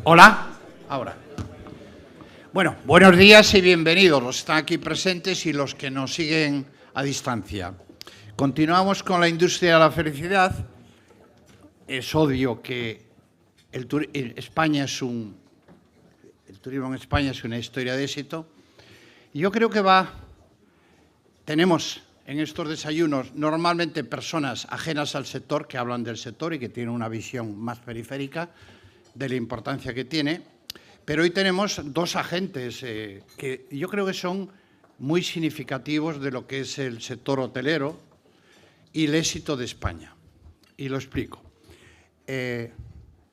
Hola, ahora. Bueno, buenos días y bienvenidos los que están aquí presentes y los que nos siguen a distancia. Continuamos con la industria de la felicidad. Es obvio que el turismo en España es una historia de éxito. Y yo creo que tenemos en estos desayunos normalmente personas ajenas al sector que hablan del sector y que tienen una visión más periférica de la importancia que tiene, pero hoy tenemos dos agentes que yo creo que son muy significativos de lo que es el sector hotelero y el éxito de España. Y lo explico. Ese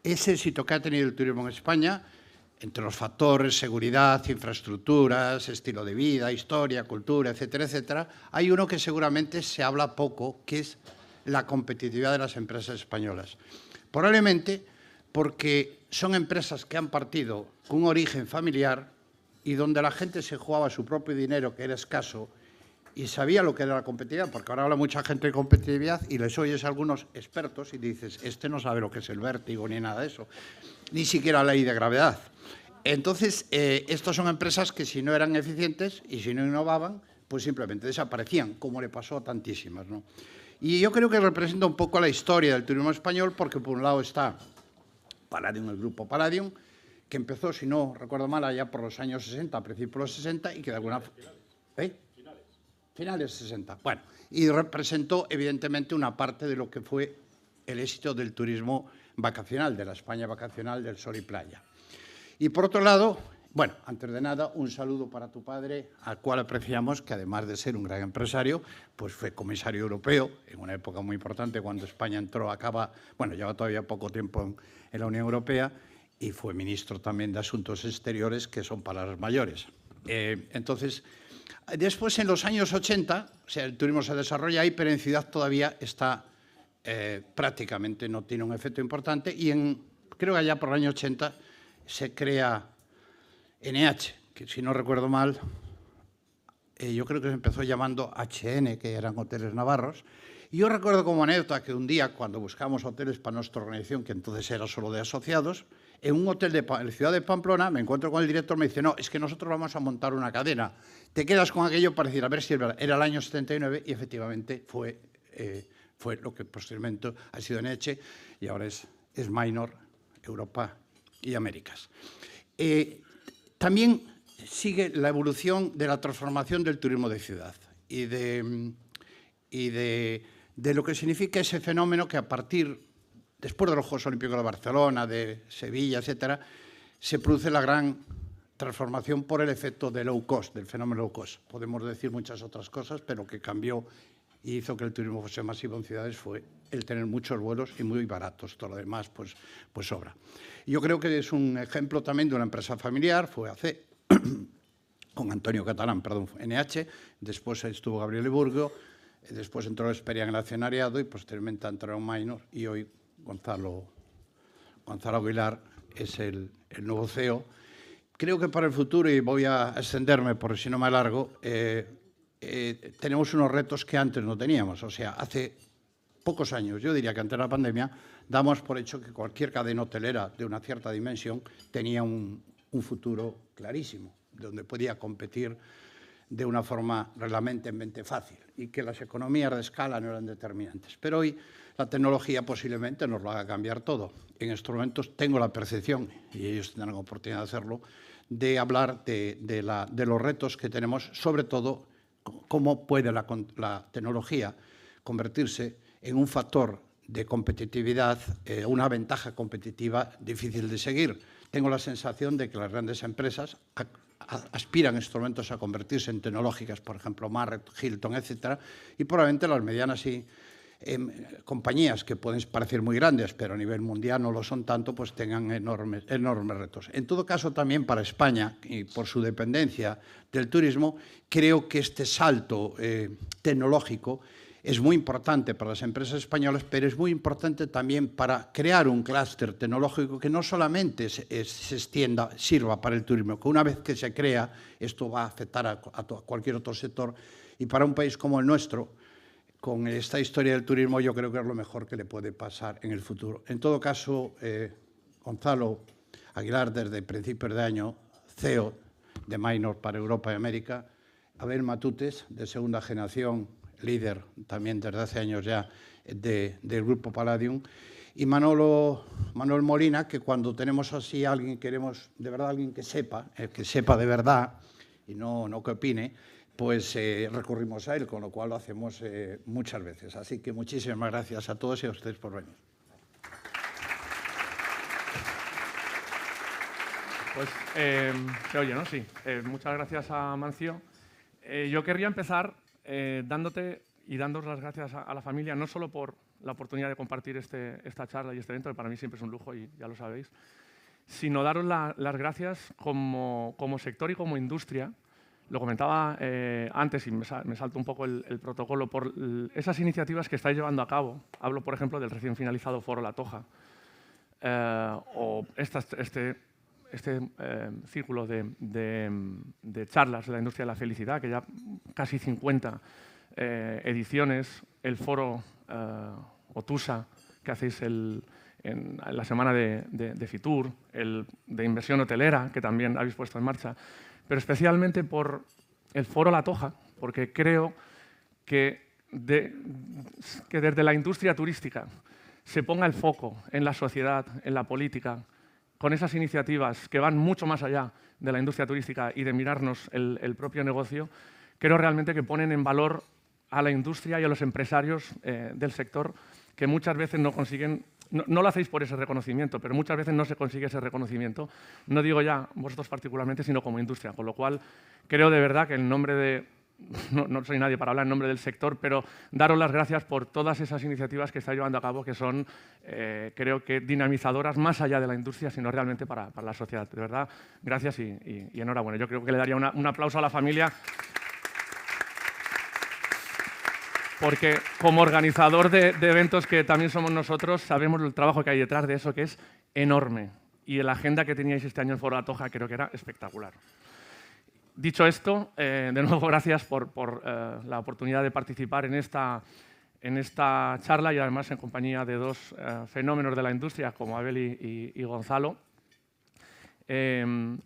éxito que ha tenido el turismo en España, entre los factores, seguridad, infraestructuras, estilo de vida, historia, cultura, etcétera, etcétera, hay uno que seguramente se habla poco, que es la competitividad de las empresas españolas. Probablemente porque son empresas que han partido con un origen familiar y donde la gente se jugaba su propio dinero, que era escaso, y sabía lo que era la competitividad, porque ahora habla mucha gente de competitividad y les oyes a algunos expertos y dices, este no sabe lo que es el vértigo ni nada de eso, ni siquiera la ley de gravedad. Entonces, estas son empresas que si no eran eficientes y si no innovaban, pues simplemente desaparecían, como le pasó a tantísimas, ¿no? Y yo creo que representa un poco la historia del turismo español, porque por un lado está Palladium, el grupo Palladium, que empezó, si no recuerdo mal, allá por los años 60, a principios de los 60, y que de alguna forma... Finales 60. Bueno, y representó evidentemente una parte de lo que fue el éxito del turismo vacacional, de la España vacacional del sol y playa. Y por otro lado, bueno, antes de nada, un saludo para tu padre, al cual apreciamos, que además de ser un gran empresario, pues fue comisario europeo en una época muy importante cuando España entró, lleva todavía poco tiempo en la Unión Europea, y fue ministro también de Asuntos Exteriores, que son palabras mayores. Entonces, después en los años 80, o sea, el turismo se desarrolla ahí, pero en ciudad todavía está prácticamente, no tiene un efecto importante, y creo que allá por el año 80 se crea NH, que si no recuerdo mal, yo creo que se empezó llamando HN, que eran hoteles navarros. Y yo recuerdo como anécdota que un día, cuando buscamos hoteles para nuestra organización, que entonces era solo de asociados, en un hotel de la ciudad de Pamplona, me encuentro con el director, me dice, no, es que nosotros vamos a montar una cadena. Te quedas con aquello para decir, a ver si es verdad. Era el año 79 y efectivamente fue lo que posteriormente ha sido NH y ahora es Minor, Europa y Américas. También sigue la evolución de la transformación del turismo de ciudad y de lo que significa ese fenómeno que después de los Juegos Olímpicos de Barcelona, de Sevilla, etcétera, se produce la gran transformación por el efecto de low cost, del fenómeno low cost. Podemos decir muchas otras cosas, pero que cambió y hizo que el turismo fuese masivo en ciudades fue el tener muchos vuelos y muy baratos. Todo lo demás, pues sobra. Yo creo que es un ejemplo también de una empresa familiar, fue AC, con Antonio Catalán, perdón, NH, después estuvo Gabriel Burgo, después entró Xperian en el accionariado y posteriormente entró Minor y hoy Gonzalo Aguilar es el nuevo CEO. Creo que para el futuro, y voy a extenderme por si no me alargo, tenemos unos retos que antes no teníamos. O sea, hace pocos años, yo diría que antes de la pandemia, damos por hecho que cualquier cadena hotelera de una cierta dimensión tenía un futuro clarísimo, donde podía competir de una forma relativamente fácil y que las economías de escala no eran determinantes. Pero hoy la tecnología posiblemente nos lo haga cambiar todo. En estos momentos tengo la percepción, y ellos tendrán la oportunidad de hacerlo, de hablar de los retos que tenemos, sobre todo cómo puede la tecnología convertirse en un factor de competitividad, una ventaja competitiva difícil de seguir. Tengo la sensación de que las grandes empresas aspiran en estos momentos a convertirse en tecnológicas, por ejemplo, Marriott, Hilton, etcétera, y probablemente las medianas compañías que pueden parecer muy grandes, pero a nivel mundial no lo son tanto, pues tengan enormes retos. En todo caso, también para España, y por su dependencia del turismo, creo que este salto tecnológico es muy importante para las empresas españolas, pero es muy importante también para crear un clúster tecnológico que no solamente se extienda, sirva para el turismo, que una vez que se crea, esto va a afectar a cualquier otro sector. Y para un país como el nuestro, con esta historia del turismo, yo creo que es lo mejor que le puede pasar en el futuro. En todo caso, Gonzalo Aguilar desde principios de año, CEO de Minor para Europa y América, Abel Matutes, de segunda generación, líder también desde hace años ya del Grupo Palladium, y Manuel Molina, que cuando tenemos así a alguien, queremos de verdad alguien que sepa de verdad y no que opine, pues recurrimos a él, con lo cual lo hacemos muchas veces. Así que muchísimas gracias a todos y a ustedes por venir. Pues se oye, ¿no? Sí. Muchas gracias a Mancio. Yo querría empezar dándote y dándos las gracias a la familia, no solo por la oportunidad de compartir esta charla y este evento, que para mí siempre es un lujo y ya lo sabéis, sino daros las gracias como sector y como industria. Lo comentaba antes y me salto un poco el protocolo por esas iniciativas que estáis llevando a cabo. Hablo, por ejemplo, del recién finalizado Foro La Toja o este círculo de charlas de la industria de la felicidad, que ya casi 50 ediciones, el foro OTUSA que hacéis en la semana de Fitur, el de inversión hotelera, que también habéis puesto en marcha, pero especialmente por el foro La Toja, porque creo que desde la industria turística se ponga el foco en la sociedad, en la política, con esas iniciativas que van mucho más allá de la industria turística y de mirarnos el propio negocio, creo realmente que ponen en valor a la industria y a los empresarios del sector que muchas veces no consiguen, no lo hacéis por ese reconocimiento, pero muchas veces no se consigue ese reconocimiento. No digo ya vosotros particularmente, sino como industria, con lo cual creo de verdad que en nombre de... No soy nadie para hablar en nombre del sector, pero daros las gracias por todas esas iniciativas que estáis llevando a cabo, que son, creo que, dinamizadoras más allá de la industria, sino realmente para la sociedad. De verdad, gracias y enhorabuena. Yo creo que le daría un aplauso a la familia, porque como organizador de eventos que también somos nosotros, sabemos el trabajo que hay detrás de eso, que es enorme. Y la agenda que teníais este año en Foro La Toja creo que era espectacular. Dicho esto, de nuevo gracias por la oportunidad de participar en esta charla y además en compañía de dos fenómenos de la industria como Abel y Gonzalo,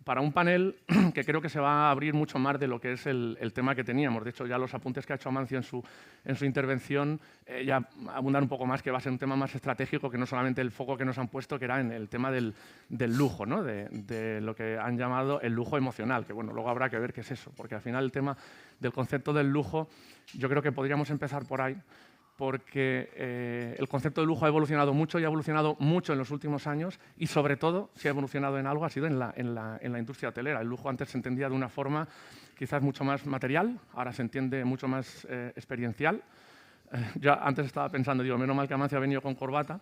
para un panel que creo que se va a abrir mucho más de lo que es el tema que teníamos. De hecho, ya los apuntes que ha hecho Amancio en su intervención ya abundan un poco más, que va a ser un tema más estratégico que no solamente el foco que nos han puesto, que era en el tema del lujo, ¿no? de lo que han llamado el lujo emocional, que bueno, luego habrá que ver qué es eso, porque al final el tema del concepto del lujo, yo creo que podríamos empezar por ahí, porque el concepto de lujo ha evolucionado mucho y ha evolucionado mucho en los últimos años y, sobre todo, si ha evolucionado en algo, ha sido en la industria hotelera. El lujo antes se entendía de una forma quizás mucho más material, ahora se entiende mucho más experiencial. Yo antes estaba pensando, digo, menos mal que Amancio ha venido con corbata,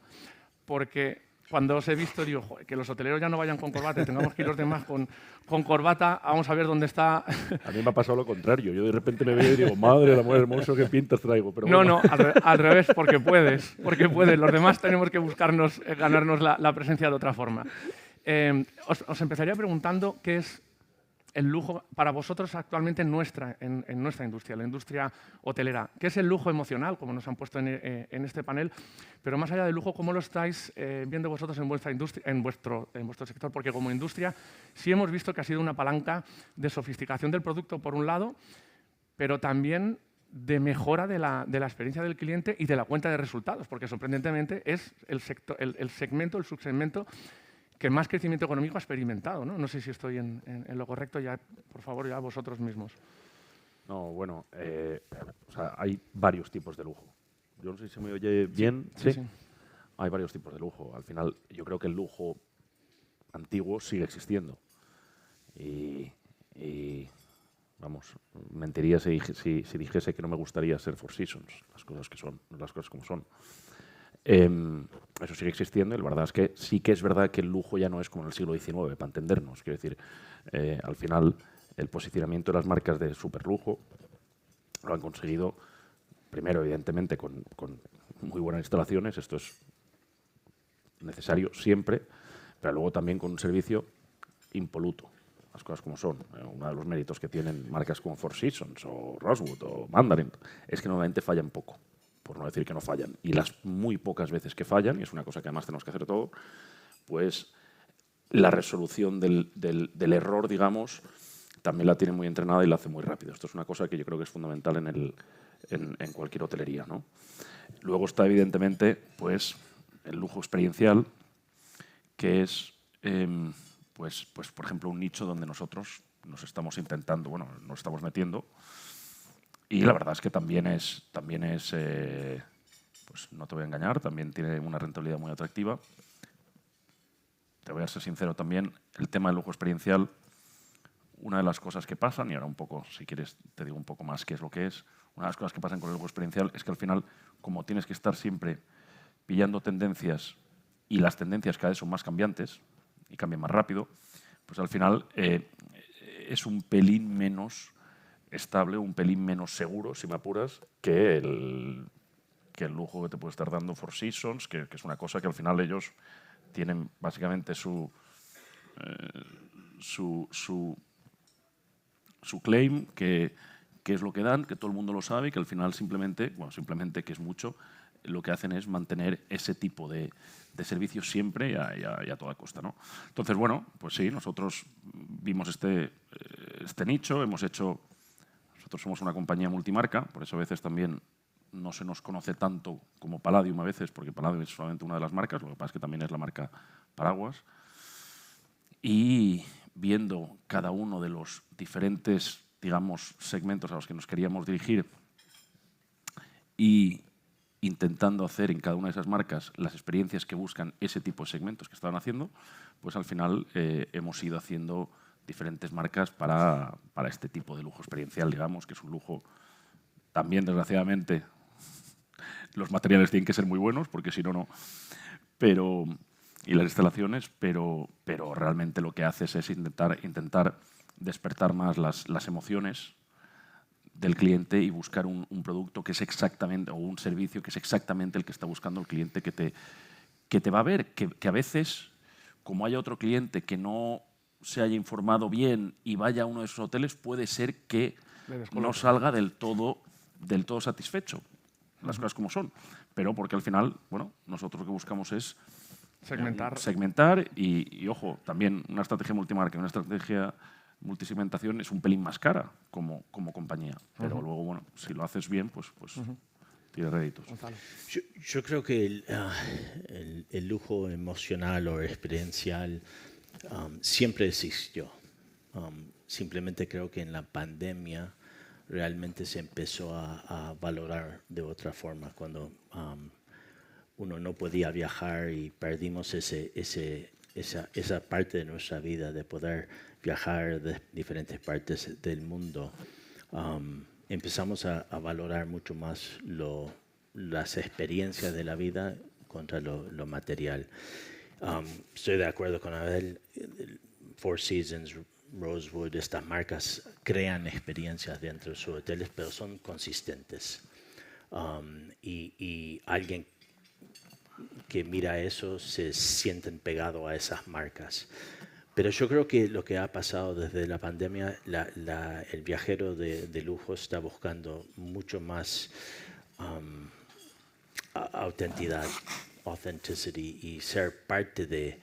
porque cuando os he visto, digo, joder, que los hoteleros ya no vayan con corbata y tengamos que ir los demás con corbata, vamos a ver dónde está. A mí me ha pasado lo contrario. Yo de repente me veo y digo, madre del amor hermoso, qué pintas traigo. Pero bueno. No, al revés, porque puedes. Los demás tenemos que buscarnos, ganarnos la presencia de otra forma. Os empezaría preguntando qué es el lujo para vosotros actualmente en nuestra industria, la industria hotelera. ¿Qué es el lujo emocional, como nos han puesto en este panel? Pero más allá del lujo, ¿cómo lo estáis viendo vosotros en vuestra industria, en vuestro sector? Porque como industria sí hemos visto que ha sido una palanca de sofisticación del producto, por un lado, pero también de mejora de la experiencia del cliente y de la cuenta de resultados, porque sorprendentemente es el subsegmento que más crecimiento económico ha experimentado, ¿no? No sé si estoy en lo correcto, ya, por favor, ya vosotros mismos. No, bueno, o sea, hay varios tipos de lujo. Yo no sé si se me oye bien. Sí. Hay varios tipos de lujo. Al final, yo creo que el lujo antiguo sigue existiendo. Y vamos, mentiría si dijese que no me gustaría ser Four Seasons, las cosas como son. Eso sigue existiendo y la verdad es que sí que es verdad que el lujo ya no es como en el siglo XIX, para entendernos. Quiero decir, al final el posicionamiento de las marcas de superlujo lo han conseguido, primero evidentemente con muy buenas instalaciones, esto es necesario siempre, pero luego también con un servicio impoluto, las cosas como son. Uno de los méritos que tienen marcas como Four Seasons o Rosewood o Mandarin es que normalmente fallan poco, por no decir que no fallan. Y las muy pocas veces que fallan, y es una cosa que además tenemos que hacer todo, pues la resolución del error, digamos, también la tiene muy entrenada y la hace muy rápido. Esto es una cosa que yo creo que es fundamental en cualquier hotelería, ¿no? Luego está, evidentemente, pues, el lujo experiencial, que es, pues, por ejemplo, un nicho donde nosotros nos estamos intentando, bueno, nos estamos metiendo. Y la verdad es que también es pues no te voy a engañar, también tiene una rentabilidad muy atractiva. Te voy a ser sincero también, el tema del lujo experiencial, una de las cosas que pasan, y ahora un poco, si quieres, te digo un poco más qué es lo que es, una de las cosas que pasan con el lujo experiencial es que al final, como tienes que estar siempre pillando tendencias y las tendencias cada vez son más cambiantes y cambian más rápido, pues al final es un pelín menos estable, un pelín menos seguro, si me apuras, que el lujo que te puede estar dando Four Seasons, que es una cosa que al final ellos tienen básicamente su claim, que es lo que dan, que todo el mundo lo sabe y que al final simplemente, que es mucho, lo que hacen es mantener ese tipo de servicios siempre y a toda costa, ¿no? Entonces, bueno, pues sí, nosotros vimos este nicho, nosotros somos una compañía multimarca, por eso a veces también no se nos conoce tanto como Palladium a veces, porque Palladium es solamente una de las marcas, lo que pasa es que también es la marca paraguas. Y viendo cada uno de los diferentes, digamos, segmentos a los que nos queríamos dirigir y intentando hacer en cada una de esas marcas las experiencias que buscan ese tipo de segmentos que estaban haciendo, pues al final hemos ido haciendo diferentes marcas para este tipo de lujo experiencial, digamos, que es un lujo también, desgraciadamente, los materiales tienen que ser muy buenos, porque si no, no. Y las instalaciones, pero realmente lo que haces es intentar despertar más las emociones del cliente y buscar un producto que es exactamente, o un servicio que es exactamente el que está buscando el cliente que te va a ver, que a veces, como haya otro cliente que no se haya informado bien y vaya a uno de esos hoteles, puede ser que no salga del todo satisfecho, las cosas como son. Pero porque al final, bueno, nosotros lo que buscamos es segmentar y, ojo, también una estrategia multimarca, una estrategia multisegmentación es un pelín más cara como compañía. Pero luego, bueno, si lo haces bien, pues tiene réditos. Yo creo que el lujo emocional o experiencial siempre existió. Simplemente creo que en la pandemia realmente se empezó a valorar de otra forma cuando uno no podía viajar y perdimos esa parte de nuestra vida de poder viajar de diferentes partes del mundo. Empezamos a valorar mucho más las experiencias de la vida contra lo material. Estoy de acuerdo con Abel. Four Seasons, Rosewood, estas marcas crean experiencias dentro de sus hoteles, pero son consistentes. Y alguien que mira eso se sienten pegado a esas marcas. Pero yo creo que lo que ha pasado desde la pandemia, el viajero de lujo está buscando mucho más authenticity y ser parte de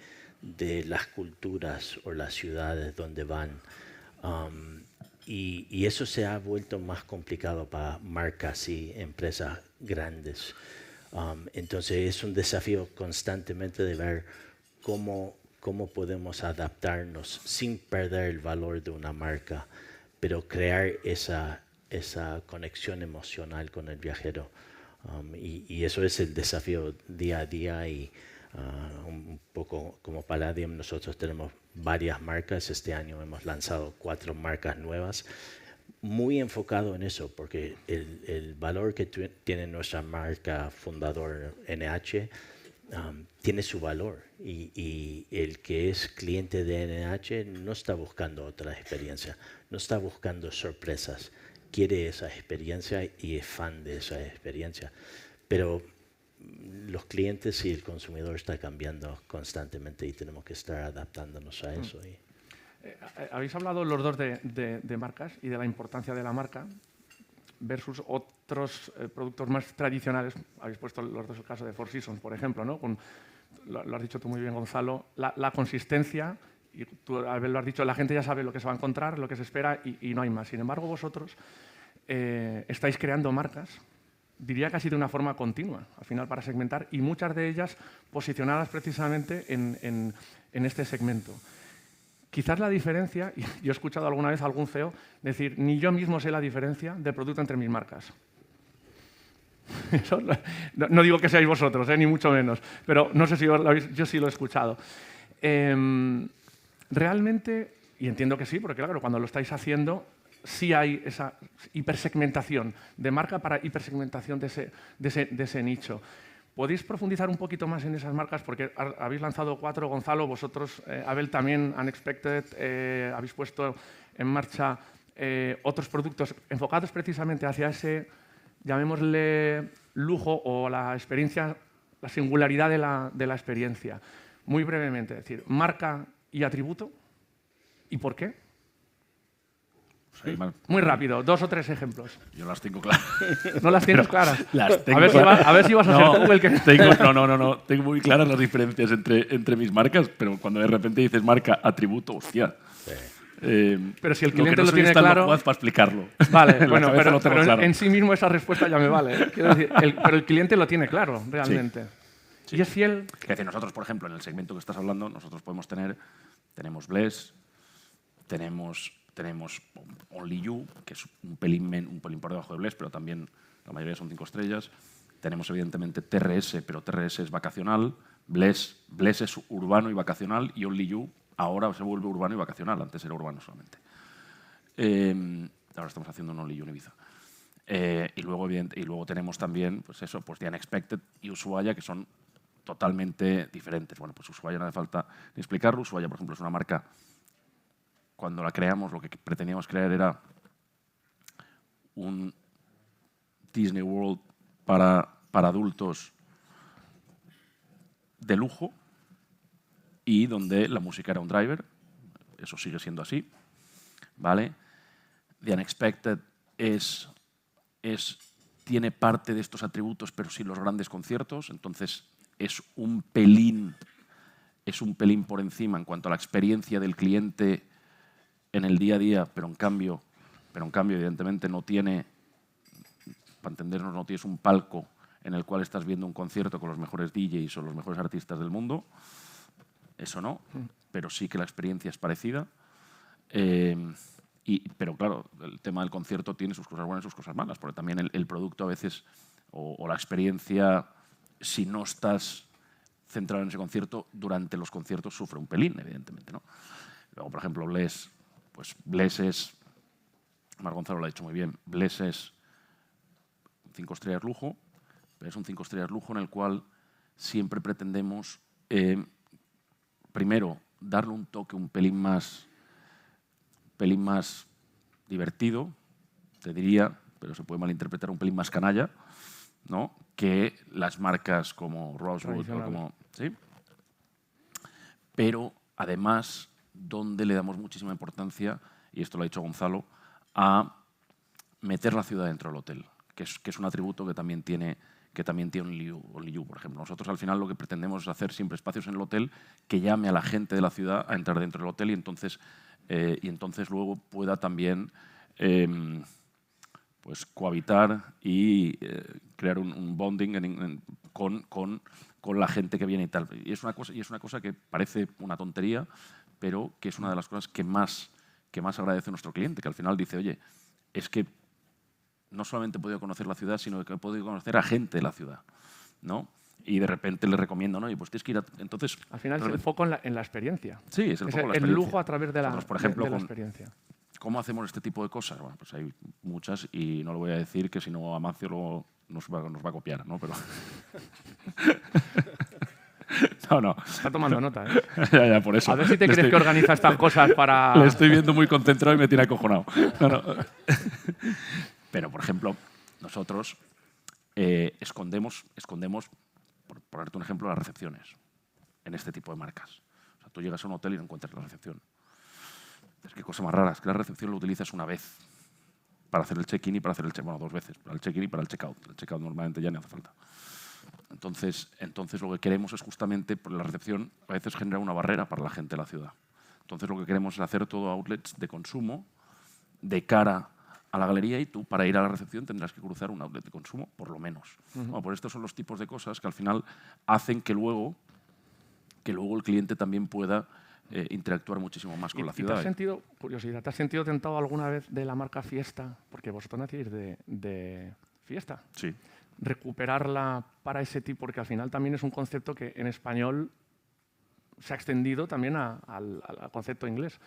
las culturas o las ciudades donde van. Y eso se ha vuelto más complicado para marcas y empresas grandes. Entonces es un desafío constantemente de ver cómo podemos adaptarnos sin perder el valor de una marca, pero crear esa conexión emocional con el viajero. Y eso es el desafío día a día y un poco como Palladium nosotros tenemos varias marcas. Este año hemos lanzado 4 marcas nuevas, muy enfocado en eso, porque el valor que tiene nuestra marca fundador NH tiene su valor y el que es cliente de NH no está buscando otra experiencia, no está buscando sorpresas, quiere esa experiencia y es fan de esa experiencia. Pero los clientes y el consumidor está cambiando constantemente y tenemos que estar adaptándonos a eso. Habéis hablado los dos de marcas y de la importancia de la marca versus otros productos más tradicionales. Habéis puesto los dos el caso de Four Seasons, por ejemplo, ¿no? lo has dicho tú muy bien, Gonzalo, la consistencia, y tú lo has dicho, la gente ya sabe lo que se va a encontrar, lo que se espera y no hay más. Sin embargo, vosotros estáis creando marcas, diría casi de una forma continua, al final para segmentar, y muchas de ellas posicionadas precisamente en este segmento. Quizás la diferencia, y yo he escuchado alguna vez a algún CEO decir, ni yo mismo sé la diferencia de producto entre mis marcas. Eso, no digo que seáis vosotros, ni mucho menos, pero no sé si yo sí lo he escuchado. Realmente, y entiendo que sí, porque claro, cuando lo estáis haciendo, sí hay esa hipersegmentación de marca para hipersegmentación de ese nicho. ¿Podéis profundizar un poquito más en esas marcas? Porque habéis lanzado 4, Gonzalo, vosotros, Abel también, Unexpected, habéis puesto en marcha otros productos enfocados precisamente hacia ese, llamémosle, lujo o la experiencia, la singularidad de la experiencia. Muy brevemente, es decir, marca y atributo, ¿y por qué? Sí. Muy rápido, 2 o 3 ejemplos. Yo las tengo claras. ¿No las tienes claras? Las tengo a ver si vas a ser tú el que... No. Tengo muy claras las diferencias entre mis marcas, pero cuando de repente dices marca, atributo, hostia. Pero si el cliente lo lo tiene claro... para explicarlo. Vale, bueno, pero claro. en sí mismo esa respuesta ya me vale. Quiero decir, pero el cliente lo tiene claro, realmente. Sí. ¿Y es fiel? Es decir, nosotros, por ejemplo, en el segmento que estás hablando, nosotros tenemos Bless, tenemos Only You, que es un pelín por debajo de Bless, pero también la mayoría son 5 estrellas. Tenemos, evidentemente, TRS, pero TRS es vacacional. Bless es urbano y vacacional. Y Only You ahora se vuelve urbano y vacacional. Antes era urbano solamente. Ahora estamos haciendo un Only You en Ibiza. Y luego tenemos también pues The Unexpected y Ushuaia, que son totalmente diferentes. Bueno, pues Ushuaia no hace falta ni explicarlo. Ushuaia, por ejemplo, es una marca... Cuando la creamos, lo que pretendíamos crear era un Disney World para adultos de lujo y donde la música era un driver. Eso sigue siendo así, ¿vale? The Unexpected tiene parte de estos atributos, pero sin los grandes conciertos. Entonces, es un pelín por encima en cuanto a la experiencia del cliente en el día a día, pero en cambio evidentemente no tiene, para entendernos, no tienes un palco en el cual estás viendo un concierto con los mejores DJs o los mejores artistas del mundo. Eso no, pero sí que la experiencia es parecida. Pero claro, el tema del concierto tiene sus cosas buenas y sus cosas malas, porque también el producto a veces, o la experiencia, si no estás centrado en ese concierto, durante los conciertos sufre un pelín, evidentemente, ¿no? Luego, por ejemplo, Bless es, Mar Gonzalo lo ha dicho muy bien, Bless es 5 estrellas lujo, pero es un 5 estrellas lujo en el cual siempre pretendemos, primero, darle un toque un pelín más divertido, te diría, pero se puede malinterpretar, un pelín más canalla, ¿no?, que las marcas como Rosewood o como... ¿sí? Pero, además, donde le damos muchísima importancia, y esto lo ha dicho Gonzalo, a meter la ciudad dentro del hotel, que es un atributo que también tiene Only You, por ejemplo. Nosotros al final lo que pretendemos es hacer siempre espacios en el hotel que llame a la gente de la ciudad a entrar dentro del hotel y entonces luego pueda también pues cohabitar y crear un bonding con la gente que viene y tal. Y es una cosa que parece una tontería, pero que es una de las cosas que más agradece a nuestro cliente, que al final dice, oye, es que no solamente he podido conocer la ciudad, sino que he podido conocer a gente de la ciudad, ¿no? Y de repente le recomiendo, ¿no? Y pues tienes que ir a... Entonces, al final es el foco en la experiencia. Sí, es el foco en la experiencia. El lujo a través de la, nosotros, por ejemplo, de la experiencia. ¿Cómo hacemos este tipo de cosas? Bueno, pues hay muchas y no lo voy a decir, que si no Amancio nos va a copiar, ¿no? Pero... No. Está tomando nota, ¿eh? ya, por eso. A ver si te crees que organiza estas cosas para... Le estoy viendo muy concentrado y me tiene acojonado. No. Pero, por ejemplo, nosotros escondemos, por ponerte un ejemplo, las recepciones en este tipo de marcas. O sea, tú llegas a un hotel y no encuentras la recepción. Es que cosa más rara, es que la recepción lo utilizas una vez para hacer el check-in y para hacer el check-out. Bueno, 2 veces, para el check-in y para el check-out. El check-out normalmente ya no hace falta. Entonces lo que queremos es justamente, por la recepción, a veces generar una barrera para la gente de la ciudad. Entonces lo que queremos es hacer todo outlets de consumo de cara a la galería, y tú para ir a la recepción tendrás que cruzar un outlet de consumo, por lo menos. Bueno, pues estos son los tipos de cosas que al final hacen que luego el cliente también pueda interactuar muchísimo más con la ciudad. ¿Te has sentido, curiosidad, te has sentido tentado alguna vez de la marca Fiesta? Porque vosotros nacéis de Fiesta. Sí. Recuperarla para ese tipo, porque al final también es un concepto que en español se ha extendido también al concepto inglés.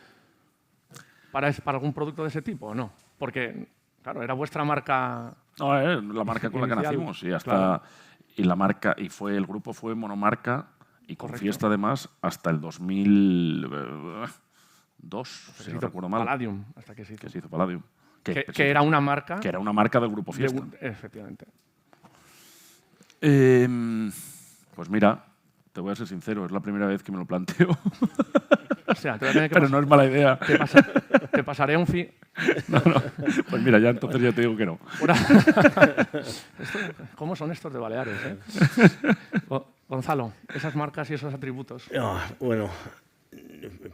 ¿Para algún producto de ese tipo o no? Porque, claro, era vuestra marca. No, la marca con la que inicial, nacimos y hasta claro. y la marca el grupo fue monomarca y con Correcto. Fiesta además hasta el 2002, si no recuerdo mal. Palladium, hasta que se hizo. Que se hizo Palladium. Que era una marca. Que era una marca del grupo Fiesta. Efectivamente. Pues mira, te voy a ser sincero, es la primera vez que me lo planteo. O sea, te voy a tener que Pero no es mala idea. te pasaré un No. Pues mira, ya entonces ya te digo que no. ¿Cómo son estos de Baleares? Gonzalo, esas marcas y esos atributos. Bueno,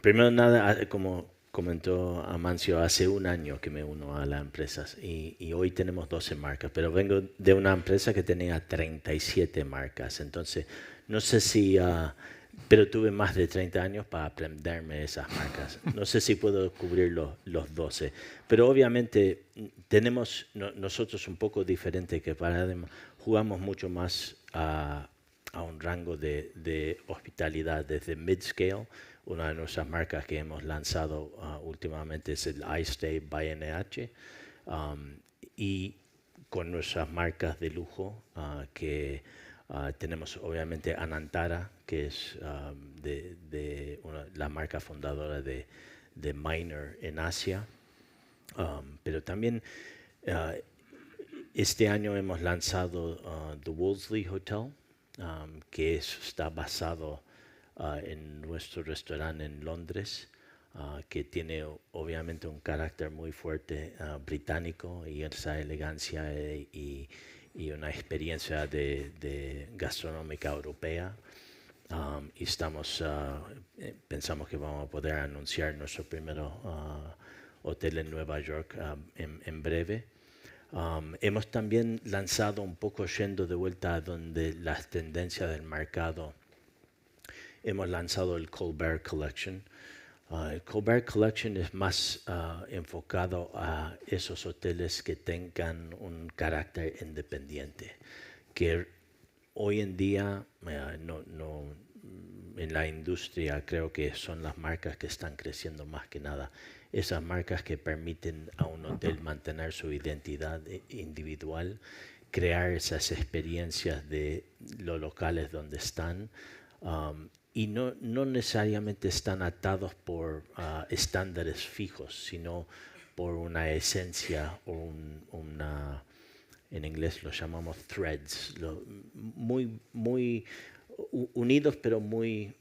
primero nada, como comentó Amancio, hace un año que me uno a las empresas y hoy tenemos 12 marcas, pero vengo de una empresa que tenía 37 marcas, entonces no sé si... pero tuve más de 30 años para aprenderme esas marcas. No sé si puedo cubrir los 12. Pero obviamente tenemos nosotros un poco diferente que Paradigm. Jugamos mucho más a un rango de hospitalidad desde mid-scale. Una de nuestras marcas que hemos lanzado últimamente es el iStay by NH. Y con nuestras marcas de lujo que... tenemos obviamente Anantara, que es la marca fundadora de Minor en Asia. Pero también este año hemos lanzado The Wolseley Hotel, que está basado en nuestro restaurante en Londres, que tiene obviamente un carácter muy fuerte británico y esa elegancia y una experiencia de gastronómica europea. Y pensamos que vamos a poder anunciar nuestro primer hotel en Nueva York en breve. Hemos también lanzado un poco yendo de vuelta a donde las tendencias del mercado. Hemos lanzado el Colbert Collection. El Colbert Collection es más enfocado a esos hoteles que tengan un carácter independiente, que hoy en día en la industria creo que son las marcas que están creciendo más que nada. Esas marcas que permiten a un hotel mantener su identidad individual, crear esas experiencias de los locales donde están, y no necesariamente están atados por estándares fijos, sino por una esencia o en inglés lo llamamos threads, muy unidos pero muy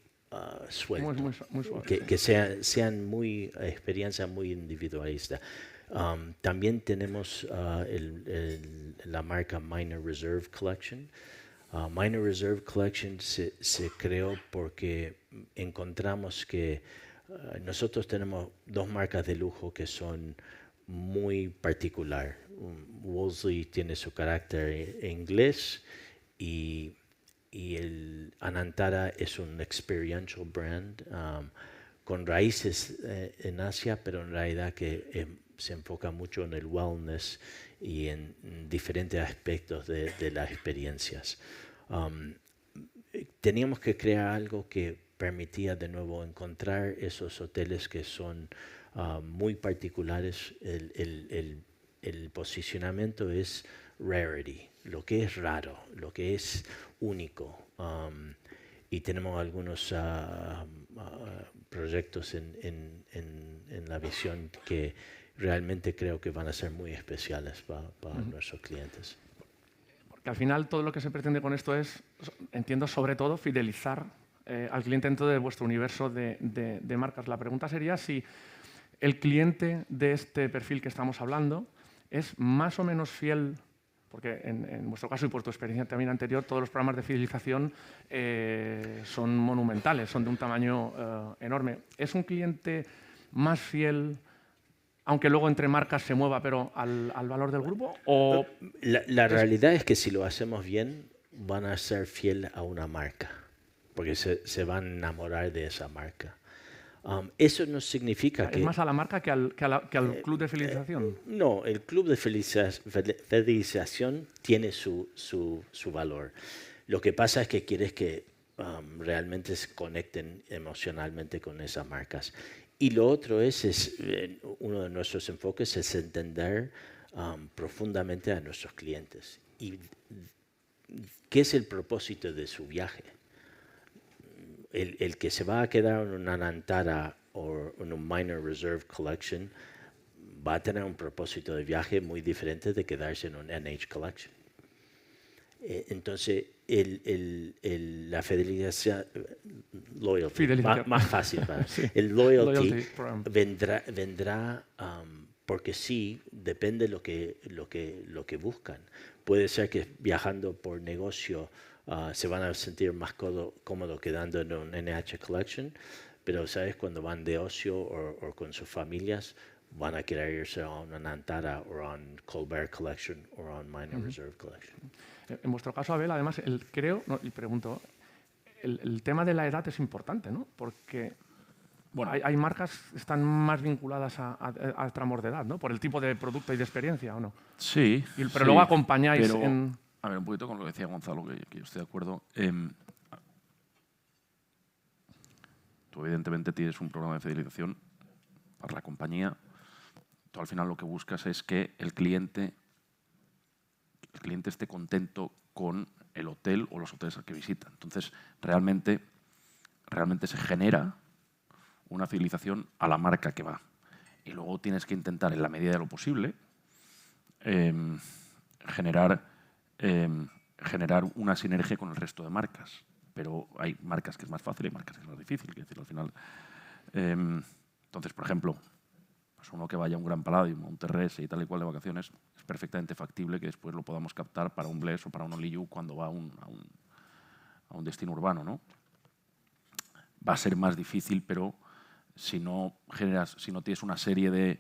sueltos, muy suave. que sean muy experiencia muy individualista. También tenemos la marca Minor Reserve Collection. Minor Reserve Collection se creó porque encontramos que nosotros tenemos dos marcas de lujo que son muy particular. Wolseley tiene su carácter inglés y el Anantara es un experiential brand con raíces en Asia, pero en realidad que se enfoca mucho en el wellness y en diferentes aspectos de las experiencias. Teníamos que crear algo que permitía de nuevo encontrar esos hoteles que son muy particulares. El posicionamiento es rarity, lo que es raro, lo que es único. Y tenemos algunos proyectos en la visión que realmente creo que van a ser muy especiales para nuestros clientes. Porque al final todo lo que se pretende con esto es, entiendo, sobre todo fidelizar al cliente dentro de vuestro universo de marcas. La pregunta sería si el cliente de este perfil que estamos hablando es más o menos fiel Porque en vuestro caso y por tu experiencia también anterior, todos los programas de fidelización son monumentales, son de un tamaño enorme. ¿Es un cliente más fiel, aunque luego entre marcas se mueva, pero al valor del grupo? ¿O La realidad es que si lo hacemos bien, van a ser fiel a una marca, porque se van a enamorar de esa marca. Eso no significa es que... más a la marca que al club de fidelización? No, el club de fidelización tiene su valor. Lo que pasa es que quieres que realmente se conecten emocionalmente con esas marcas. Y lo otro es uno de nuestros enfoques es entender profundamente a nuestros clientes. ¿Y qué es el propósito de su viaje? El que se va a quedar en una Nantara o en un Minor Reserve Collection va a tener un propósito de viaje muy diferente de quedarse en un NH Collection. Entonces, la fidelización, loyalty, más fácil, sí. El loyalty program. vendrá porque sí, depende lo que buscan. Puede ser que viajando por negocio se van a sentir más cómodos quedando en un NH Collection, pero ¿sabes? Cuando van de ocio o con sus familias, van a querer irse a una Nantara o a un Colbert Collection o a un Minor Reserve Collection. En vuestro caso, Abel, además, y pregunto, el tema de la edad es importante, ¿no? Porque bueno, hay marcas que están más vinculadas a tramos de edad, ¿no? Por el tipo de producto y de experiencia, ¿o no? Sí. Pero luego acompañáis en... A ver, un poquito con lo que decía Gonzalo, que yo estoy de acuerdo. Tú evidentemente tienes un programa de fidelización para la compañía. Tú al final lo que buscas es que el cliente esté contento con el hotel o los hoteles al que visita. Entonces, realmente se genera una fidelización a la marca que va. Y luego tienes que intentar, en la medida de lo posible, generar una sinergia con el resto de marcas. Pero hay marcas que es más fácil y marcas que es más difícil. Es decir, al final, entonces, por ejemplo, pues uno que vaya a un Gran Palladium, a un TRS y tal y cual de vacaciones, es perfectamente factible que después lo podamos captar para un Bless o para un Only You cuando va a un destino urbano, ¿no? Va a ser más difícil, pero si no tienes una serie de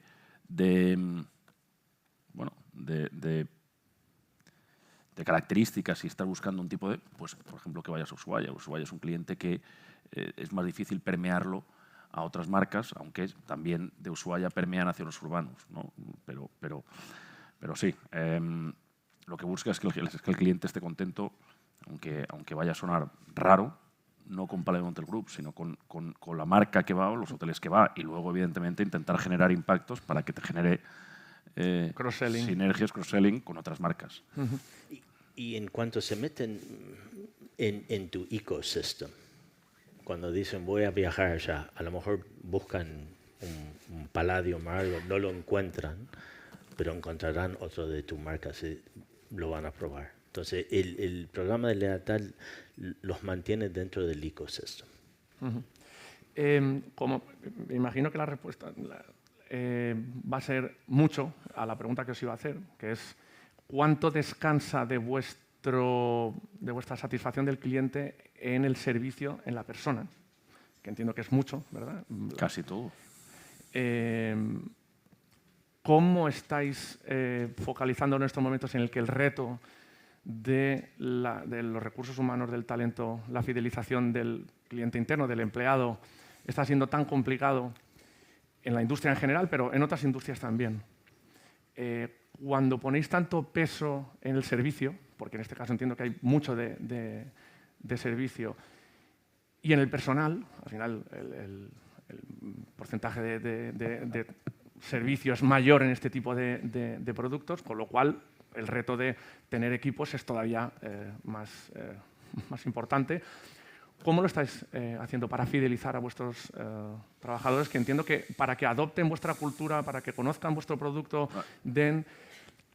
características y estás buscando un tipo de, pues por ejemplo que vayas a Ushuaia. Ushuaia es un cliente que es más difícil permearlo a otras marcas, aunque también de Ushuaia permean hacia los urbanos, ¿no? Pero sí, lo que busca es que el cliente esté contento, aunque vaya a sonar raro, no con Palladium Hotel Group, sino con la marca que va o los hoteles que va, y luego evidentemente intentar generar impactos para que te genere sinergias, cross-selling con otras marcas. Y en cuanto se meten en tu ecosystem, cuando dicen voy a viajar allá, a lo mejor buscan un Palladium o algo, no lo encuentran, pero encontrarán otro de tu marca, si lo van a probar. Entonces, el programa de lealtad los mantiene dentro del ecosystem. Como me imagino que la respuesta va a ser mucho a la pregunta que os iba a hacer, que es ¿cuánto descansa de vuestra satisfacción del cliente en el servicio, en la persona? Que entiendo que es mucho, ¿verdad? Casi todo. ¿Cómo estáis focalizando en estos momentos en el que el reto de los recursos humanos, del talento, la fidelización del cliente interno, del empleado, está siendo tan complicado en la industria en general, pero en otras industrias también? Cuando ponéis tanto peso en el servicio, porque en este caso entiendo que hay mucho de servicio, y en el personal, al final el porcentaje de servicio es mayor en este tipo de productos, con lo cual el reto de tener equipos es todavía más importante. ¿Cómo lo estáis haciendo para fidelizar a vuestros trabajadores? Que entiendo que para que adopten vuestra cultura, para que conozcan vuestro producto,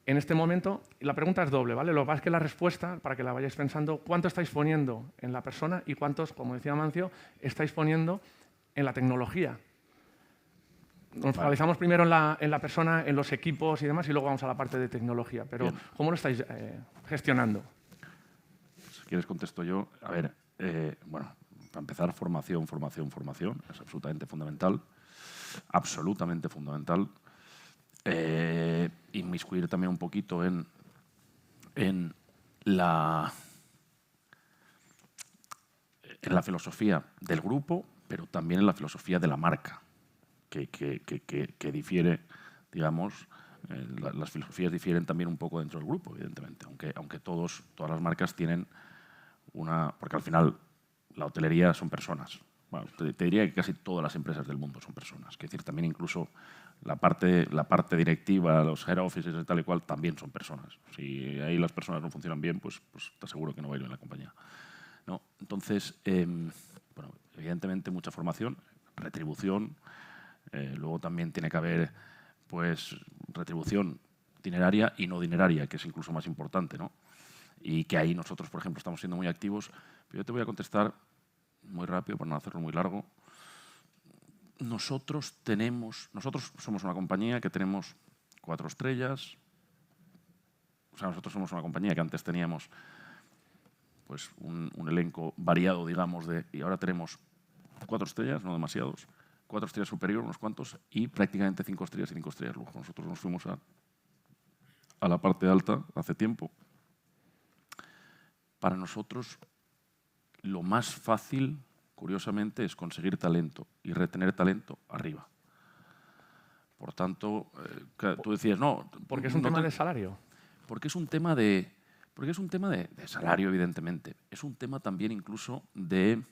en este momento, la pregunta es doble, ¿vale? Lo que pasa es que la respuesta, para que la vayáis pensando, ¿cuánto estáis poniendo en la persona y cuántos, como decía Mancio, estáis poniendo en la tecnología? nos focalizamos primero en la persona, en los equipos y demás, y luego vamos a la parte de tecnología. Pero, Bien. ¿cómo lo estáis gestionando? Si quieres contesto yo. A ver, bueno, para empezar, formación. Es absolutamente fundamental. Absolutamente fundamental. Inmiscuir también un poquito en la filosofía del grupo, pero también en la filosofía de la marca, que difiere, digamos, las filosofías difieren también un poco dentro del grupo, evidentemente, aunque todas las marcas tienen porque al final la hotelería son personas. Bueno, te diría que casi todas las empresas del mundo son personas. Es decir, también incluso la parte directiva, los head offices y tal y cual, también son personas. Si ahí las personas no funcionan bien, pues te aseguro que no va a ir en la compañía. ¿No? Entonces, bueno, evidentemente mucha formación, retribución. Luego también tiene que haber pues, retribución dineraria y no dineraria, que es incluso más importante, ¿no? Y que ahí nosotros, por ejemplo, estamos siendo muy activos. Pero yo te voy a contestar muy rápido, para no hacerlo muy largo. Nosotros somos una compañía que tenemos 4 estrellas. O sea, nosotros somos una compañía que antes teníamos pues, un elenco variado, digamos, y ahora tenemos 4 estrellas, no demasiados, 4 estrellas superior, unos cuantos, y prácticamente 5 estrellas y 5 estrellas lujo. Nosotros nos fuimos a la parte alta hace tiempo. Para nosotros, lo más fácil, curiosamente, es conseguir talento y retener talento arriba. Por tanto, tú decías, no... Porque es un tema de salario. Porque es un tema de salario, evidentemente. Es un tema también incluso me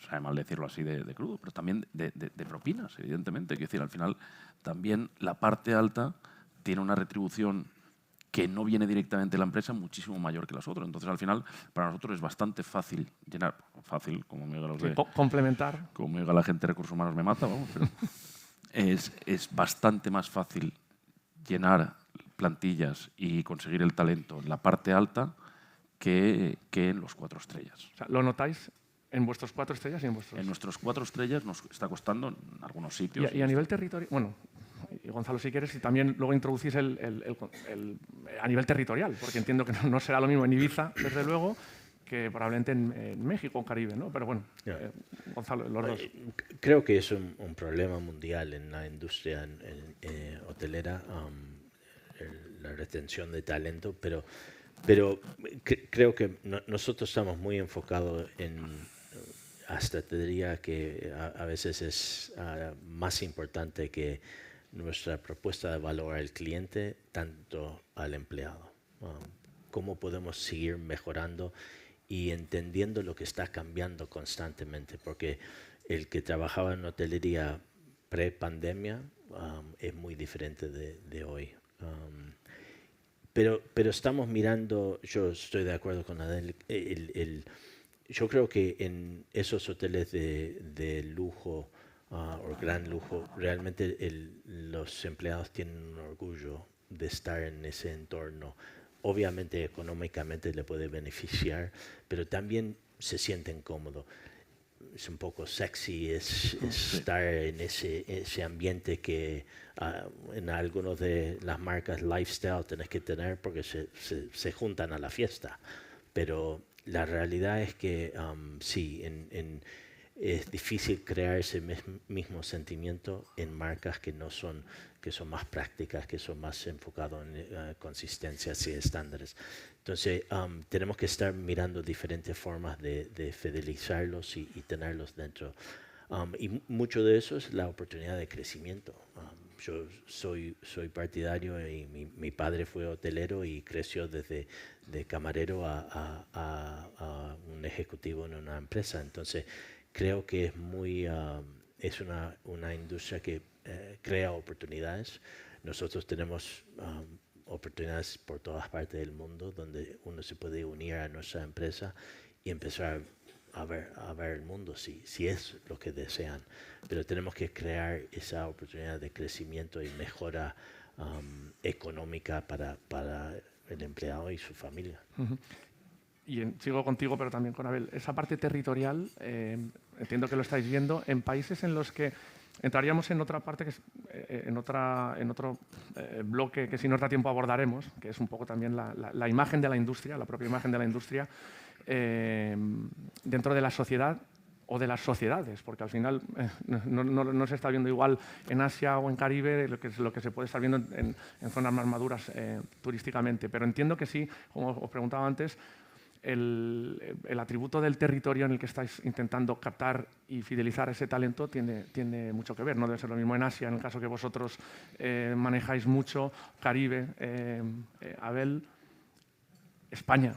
sabe mal decirlo así de crudo, pero también de propinas, evidentemente. Quiero decir, al final, también la parte alta tiene una retribución que no viene directamente de la empresa muchísimo mayor que las otras. Entonces, al final, para nosotros es bastante fácil llenar. Fácil, como me diga los de... Complementar. Como me diga la gente de recursos humanos me mata, vamos, pero es bastante más fácil llenar plantillas y conseguir el talento en la parte alta que en los 4 estrellas. O sea, ¿lo notáis en vuestros 4 estrellas y en vuestros...? En nuestros 4 estrellas nos está costando en algunos sitios. Y a nivel territorial... Bueno, y Gonzalo, si quieres, y también luego introducís a nivel territorial, porque entiendo que no será lo mismo en Ibiza, desde luego, que probablemente en México o Caribe, ¿no? Pero bueno, Gonzalo, los dos. Creo que es un problema mundial en la industria hotelera, la retención de talento, pero creo que nosotros estamos muy enfocados hasta te diría que a veces es más importante que nuestra propuesta de valor al cliente, tanto al empleado. Cómo podemos seguir mejorando y entendiendo lo que está cambiando constantemente, porque el que trabajaba en hotelería pre-pandemia es muy diferente de hoy. Pero estamos mirando, yo estoy de acuerdo con Adel, yo creo que en esos hoteles de lujo o gran lujo, realmente los empleados tienen un orgullo de estar en ese entorno. Obviamente económicamente le puede beneficiar, pero también se sienten cómodos. Es un poco sexy estar en ese ambiente que en algunas de las marcas lifestyle tenés que tener porque se juntan a la fiesta. Pero la realidad es que sí, es difícil crear ese mismo sentimiento en marcas que son más prácticas, que son más enfocadas en consistencias y estándares. Entonces, tenemos que estar mirando diferentes formas de fidelizarlos y tenerlos dentro. Y mucho de eso es la oportunidad de crecimiento. Yo soy partidario y mi padre fue hotelero y creció desde de camarero a un ejecutivo en una empresa. Entonces, creo que es una industria que crea oportunidades. Nosotros tenemos oportunidades por todas partes del mundo donde uno se puede unir a nuestra empresa y empezar a ver el mundo si es lo que desean. Pero tenemos que crear esa oportunidad de crecimiento y mejora económica para el empleado y su familia. Y sigo contigo, pero también con Abel. Esa parte territorial, entiendo que lo estáis viendo en países en los que entraríamos en otra parte, que es, en otro bloque que si nos da tiempo abordaremos, que es un poco también la imagen de la industria, la propia imagen de la industria dentro de la sociedad o de las sociedades, porque al final no se está viendo igual en Asia o en Caribe lo que se puede estar viendo en zonas más maduras turísticamente. Pero entiendo que sí, como os preguntaba antes, el atributo del territorio en el que estáis intentando captar y fidelizar ese talento tiene mucho que ver. No debe ser lo mismo en Asia, en el caso que vosotros manejáis mucho, Caribe, Abel, España.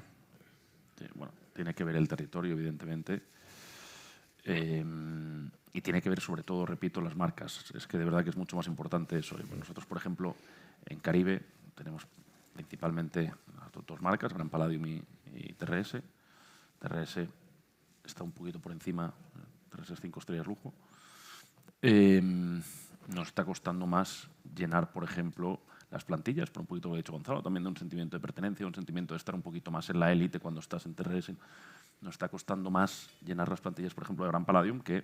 Sí, bueno, tiene que ver el territorio, evidentemente. Y tiene que ver, sobre todo, repito, las marcas. Es que de verdad que es mucho más importante eso. Nosotros, por ejemplo, en Caribe tenemos principalmente dos marcas, Gran Palladium y TRS. TRS está un poquito por encima, TRS es 5 estrellas lujo. Nos está costando más llenar, por ejemplo, las plantillas, por un poquito lo que ha dicho Gonzalo, también de un sentimiento de pertenencia, un sentimiento de estar un poquito más en la élite cuando estás en TRS. Nos está costando más llenar las plantillas, por ejemplo, de Gran Palladium, que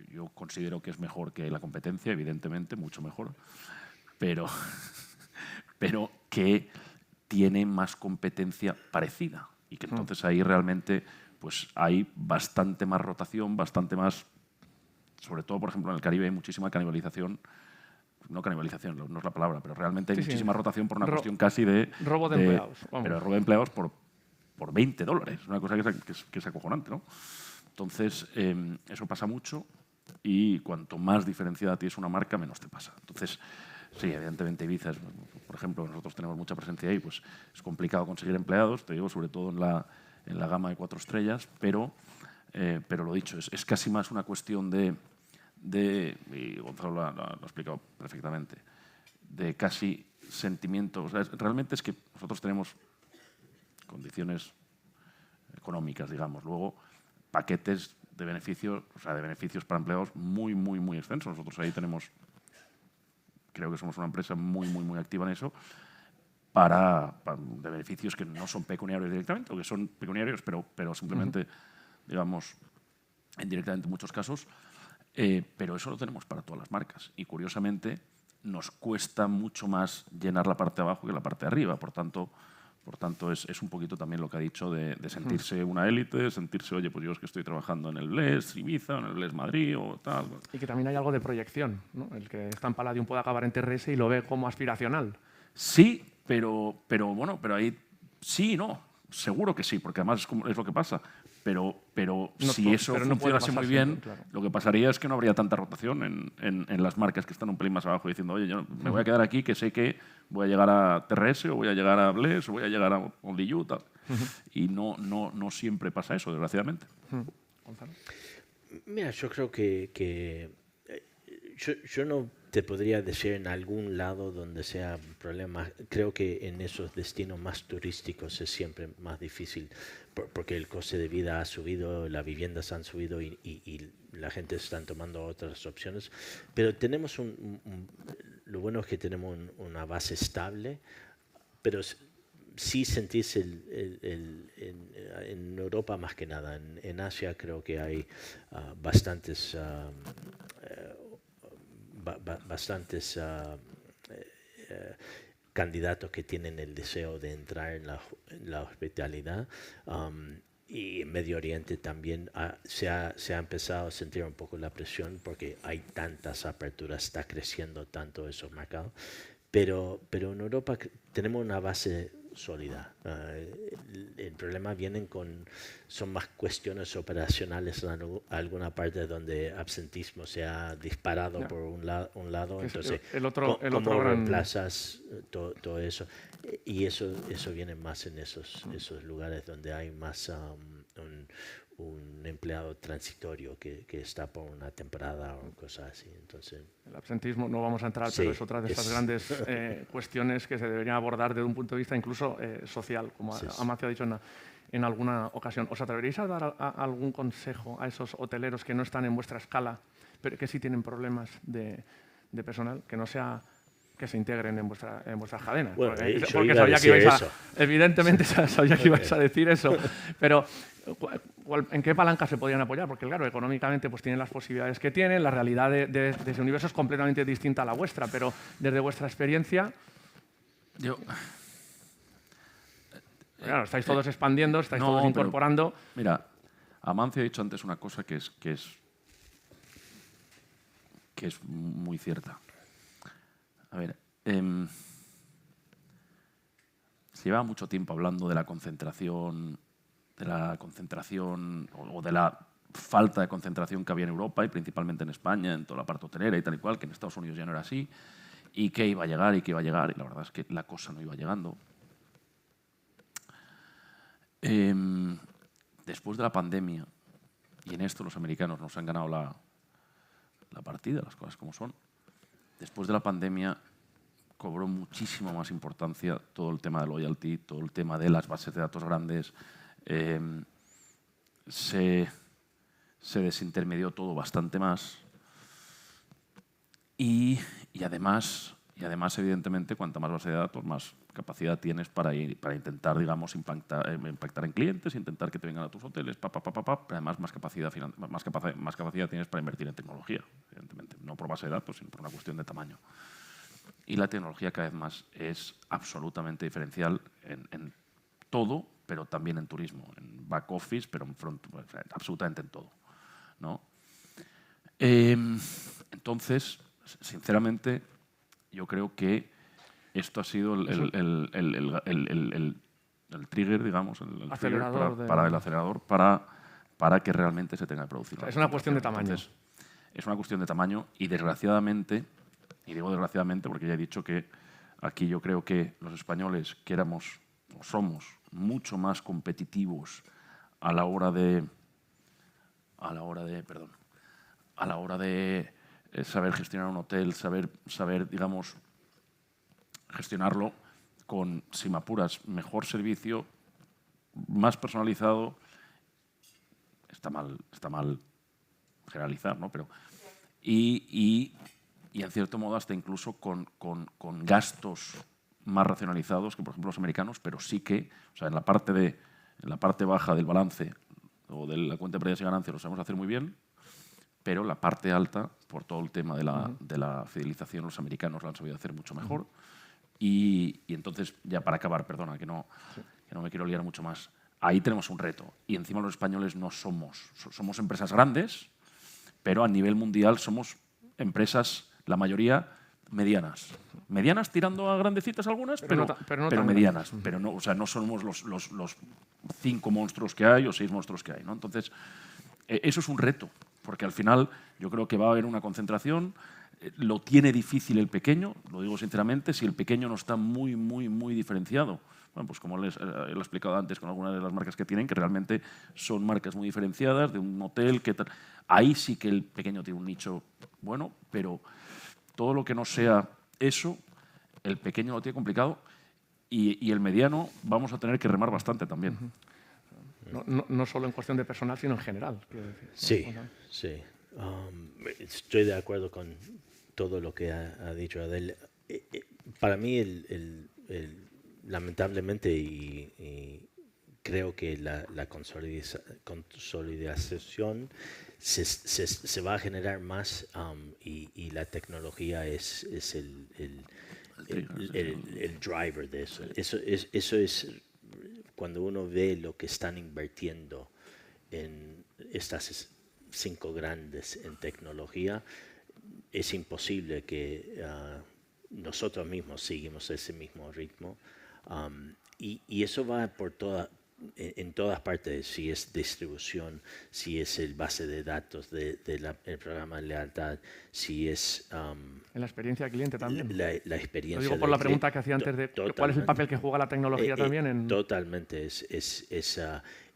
yo considero que es mejor que la competencia, evidentemente, mucho mejor, pero que tiene más competencia parecida y que entonces ahí realmente pues, hay bastante más rotación, bastante más, sobre todo, por ejemplo, en el Caribe hay muchísima canibalización. No canibalización, no es la palabra, pero realmente hay muchísima rotación por una cuestión casi de... Robo de empleados. Vamos. Pero robo de empleados por $20. Una cosa que es acojonante, ¿no? Entonces, eso pasa mucho y cuanto más diferenciada tienes una marca, menos te pasa. Entonces, sí, evidentemente Ibiza, por ejemplo, nosotros tenemos mucha presencia ahí, pues es complicado conseguir empleados, te digo, sobre todo en la gama de 4 estrellas, pero lo dicho, es casi más una cuestión de y Gonzalo lo ha explicado perfectamente, de casi sentimiento. O sea, realmente es que nosotros tenemos condiciones económicas, digamos. Luego, paquetes de beneficios, o sea, de beneficios para empleados muy, muy, muy extensos. Nosotros ahí tenemos, creo que somos una empresa muy, muy, muy activa en eso, de beneficios que no son pecuniarios directamente, o que son pecuniarios, pero simplemente, digamos, indirectamente en muchos casos. Pero eso lo tenemos para todas las marcas. Y, curiosamente, nos cuesta mucho más llenar la parte de abajo que la parte de arriba. Por tanto, es un poquito también lo que ha dicho de sentirse una élite, de sentirse, oye, pues yo es que estoy trabajando en el BLES Ibiza, en el BLES Madrid o tal. Y que también hay algo de proyección, ¿no? El que está en Palladium puede acabar en TRS y lo ve como aspiracional. Sí, pero ahí sí y no. Seguro que sí, porque además es lo que pasa. Pero si eso funcionase muy bien, siempre, claro. Lo que pasaría es que no habría tanta rotación en las marcas que están un pelín más abajo diciendo, oye, yo me voy a quedar aquí que sé que voy a llegar a TRS o voy a llegar a BLES o voy a llegar a Only You, tal. Y no siempre pasa eso, desgraciadamente. Gonzalo. Mira, yo creo que yo no te podría decir en algún lado donde sea un problema. Creo que en esos destinos más turísticos es siempre más difícil porque el coste de vida ha subido, las viviendas han subido y la gente está tomando otras opciones. Pero tenemos lo bueno es que tenemos una base estable, pero sí sentís en Europa más que nada. En Asia creo que hay bastantes candidatos que tienen el deseo de entrar en la hospitalidad. Y en Medio Oriente también se ha empezado a sentir un poco la presión porque hay tantas aperturas, está creciendo tanto esos mercados. Pero en Europa tenemos una base sólida. El problema son más cuestiones operacionales en alguna parte donde absentismo se ha disparado por un lado. Entonces, ¿cómo reemplazas todo eso? Y eso viene más en esos lugares donde hay más un empleado transitorio que está por una temporada o cosas así. Entonces, el absentismo no vamos a entrar, pero es otra de estas grandes cuestiones que se deberían abordar desde un punto de vista incluso social, como Amancio ha dicho en alguna ocasión. ¿Os atreveríais a dar algún consejo a esos hoteleros que no están en vuestra escala, pero que sí tienen problemas de personal, que no sea que se integren en vuestras cadenas? Bueno, porque sabía que ibais evidentemente sabía que ibais a decir eso, pero ¿en qué palanca se podrían apoyar? Porque, claro, económicamente pues tienen las posibilidades que tienen, la realidad de ese universo es completamente distinta a la vuestra, pero desde vuestra experiencia, claro, estáis todos expandiendo, estáis todos incorporando. Mira, Amancio ha dicho antes una cosa que es muy cierta. A ver, se lleva mucho tiempo hablando de la concentración o de la falta de concentración que había en Europa y principalmente en España, en toda la parte hotelera y tal y cual, que en Estados Unidos ya no era así, y que iba a llegar, y la verdad es que la cosa no iba llegando. Después de la pandemia, y en esto los americanos nos han ganado la partida, las cosas como son, después de la pandemia cobró muchísima más importancia todo el tema de loyalty, todo el tema de las bases de datos grandes. Se desintermedió todo bastante más. Y además, evidentemente, cuanta más base de datos, más capacidad tienes para intentar, digamos, impactar en clientes, intentar que te vengan a tus hoteles, pero además más capacidad tienes para invertir en tecnología, evidentemente. No por base de datos, sino por una cuestión de tamaño. Y la tecnología cada vez más es absolutamente diferencial en todo, pero también en turismo, en back office, pero en front, absolutamente en todo, ¿no? Entonces, sinceramente, yo creo que esto ha sido el trigger, digamos, el acelerador para que realmente se tenga que producir. O sea, es una cuestión de tamaño. Entonces, es una cuestión de tamaño y desgraciadamente, y digo desgraciadamente porque ya he dicho que aquí yo creo que los españoles que somos mucho más competitivos a la hora de saber gestionar un hotel, saber, digamos, gestionarlo con, si me apuras, mejor servicio, más personalizado. Está mal generalizar, ¿no? Pero y en cierto modo hasta incluso con gastos más racionalizados que, por ejemplo, los americanos, pero sí que, o sea, en la parte baja del balance o de la cuenta de pérdidas y ganancias lo sabemos hacer muy bien, pero la parte alta, por todo el tema de la fidelización, los americanos lo han sabido hacer mucho mejor. Y entonces, ya para acabar, perdona, que no me quiero liar mucho más, ahí tenemos un reto. Y encima los españoles no somos empresas grandes, pero a nivel mundial somos empresas, la mayoría, medianas. Medianas tirando a grandecitas algunas, pero medianas. Pero no, o sea, no somos los 5 monstruos que hay o 6 monstruos que hay, ¿no? Entonces, eso es un reto, porque al final yo creo que va a haber una concentración. Lo tiene difícil el pequeño, lo digo sinceramente, si el pequeño no está muy, muy, muy diferenciado. Bueno, pues como les he explicado antes con algunas de las marcas que tienen, que realmente son marcas muy diferenciadas, de un hotel, ahí sí que el pequeño tiene un nicho bueno, pero todo lo que no sea eso, el pequeño lo tiene complicado y el mediano vamos a tener que remar bastante también. No solo en cuestión de personal, sino en general. Sí, sí. Estoy de acuerdo con todo lo que ha dicho Adel. Para mí, lamentablemente, y creo que la consolidación se va a generar más y la tecnología es el driver de eso. Eso es cuando uno ve lo que están invirtiendo en estas 5 grandes en tecnología, es imposible que nosotros mismos seguimos ese mismo ritmo. Y eso va en todas partes, si es distribución, si es el base de datos del programa de lealtad, si es... en la experiencia del cliente también. La experiencia. Lo digo por la pregunta que hacía antes de cuál es el papel que juega la tecnología también. Totalmente. Es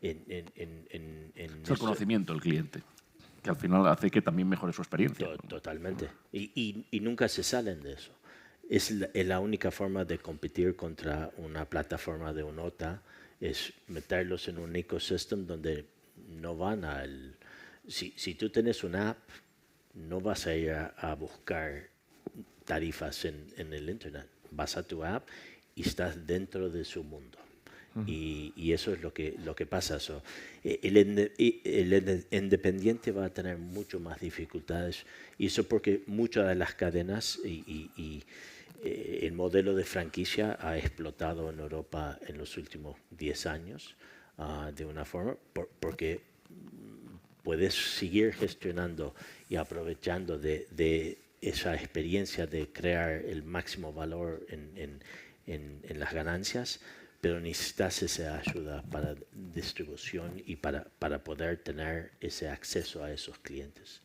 el conocimiento del cliente, que al final hace que también mejore su experiencia. Totalmente. Y nunca se salen de eso. Es la única forma de competir contra una plataforma de un OTA, es meterlos en un ecosistema donde no van si tú tienes una app, no vas a ir a buscar tarifas en el internet. Vas a tu app y estás dentro de su mundo. Y eso es lo que pasa. El independiente va a tener mucho más dificultades, y eso porque muchas de las cadenas y el modelo de franquicia ha explotado en Europa en los últimos 10 años de una forma, porque puedes seguir gestionando y aprovechando de esa experiencia de crear el máximo valor en las ganancias, pero necesitas esa ayuda para distribución y para poder tener ese acceso a esos clientes.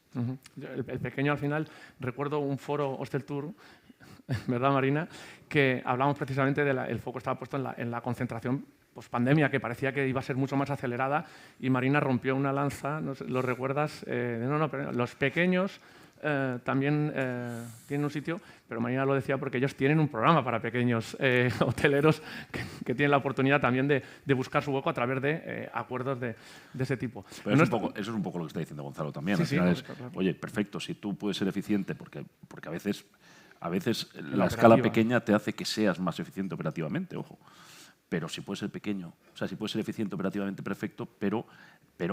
El pequeño, al final, recuerdo un foro Hostel Tour, ¿verdad, Marina?, que hablábamos precisamente el foco estaba puesto en la concentración post-pandemia, que parecía que iba a ser mucho más acelerada, y Marina rompió una lanza, no sé, ¿lo recuerdas? Pero los pequeños también tienen un sitio, pero Marina lo decía porque ellos tienen un programa para pequeños hoteleros que tienen la oportunidad también de buscar su hueco a través de acuerdos de ese tipo. Pero eso es un poco lo que está diciendo Gonzalo también. Sí, Al final sí, claro. oye, perfecto, si tú puedes ser eficiente, porque a veces la escala pequeña te hace que seas más eficiente operativamente, ojo. Pero si puedes ser pequeño, o sea, si puedes ser eficiente operativamente, perfecto, pero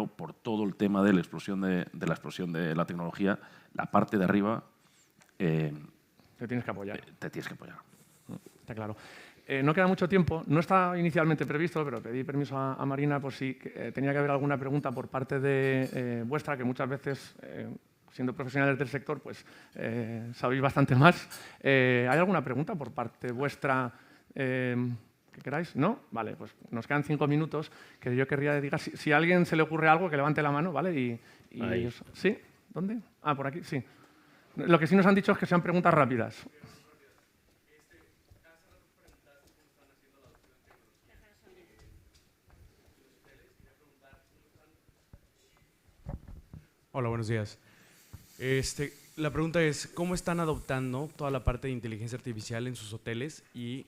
por todo el tema de la explosión de la tecnología, la parte de arriba te tienes que apoyar. Te tienes que apoyar. Está claro. No queda mucho tiempo. No está inicialmente previsto, pero pedí permiso a Marina por si tenía que haber alguna pregunta por parte de vuestra, que muchas veces, siendo profesionales del sector, pues sabéis bastante más. ¿Hay alguna pregunta por parte vuestra que queráis? ¿No? Vale, pues nos quedan 5 minutos que yo querría dedicar. Si a alguien se le ocurre algo, que levante la mano, ¿vale? Y ¿sí? ¿Dónde? Ah, por aquí, sí. Lo que sí nos han dicho es que sean preguntas rápidas. Hola, buenos días. La pregunta es, ¿cómo están adoptando toda la parte de inteligencia artificial en sus hoteles y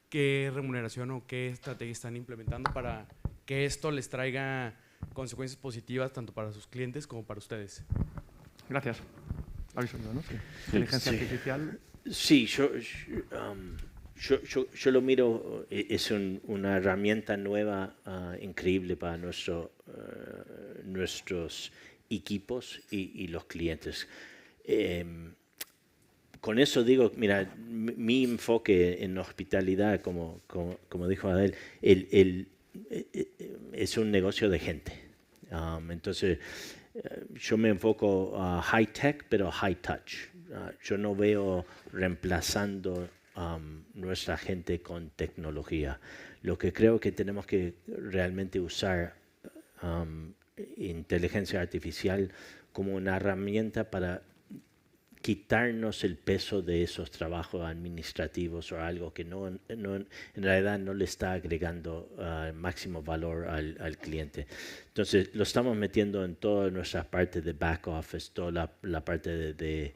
qué remuneración o qué estrategia están implementando para que esto les traiga consecuencias positivas tanto para sus clientes como para ustedes? Gracias. ¿Habéis oído, no? Sí. Inteligencia artificial. Sí, yo lo miro, es una herramienta nueva, increíble para nuestros equipos y los clientes. Con eso digo, mira, mi enfoque en hospitalidad, como dijo Adel, es un negocio de gente. Entonces, yo me enfoco a high tech, pero high touch. Yo no veo reemplazando nuestra gente con tecnología. Lo que creo que tenemos que realmente usar inteligencia artificial como una herramienta para quitarnos el peso de esos trabajos administrativos o algo que en realidad no le está agregando máximo valor al cliente. Entonces, lo estamos metiendo en todas nuestras partes de back office, toda la parte de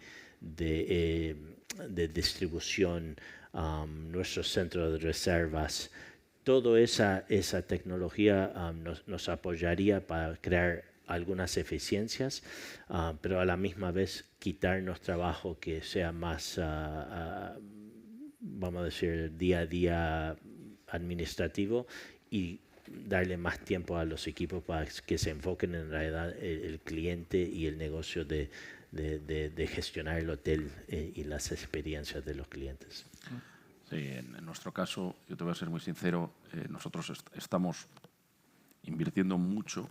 distribución, nuestros centros de reservas. Toda esa tecnología nos apoyaría para crear algunas eficiencias, pero a la misma vez quitarnos trabajo que sea más, vamos a decir, día a día administrativo, y darle más tiempo a los equipos para que se enfoquen en realidad el cliente y el negocio de gestionar el hotel y las experiencias de los clientes. Sí, en nuestro caso, yo te voy a ser muy sincero, nosotros estamos invirtiendo mucho.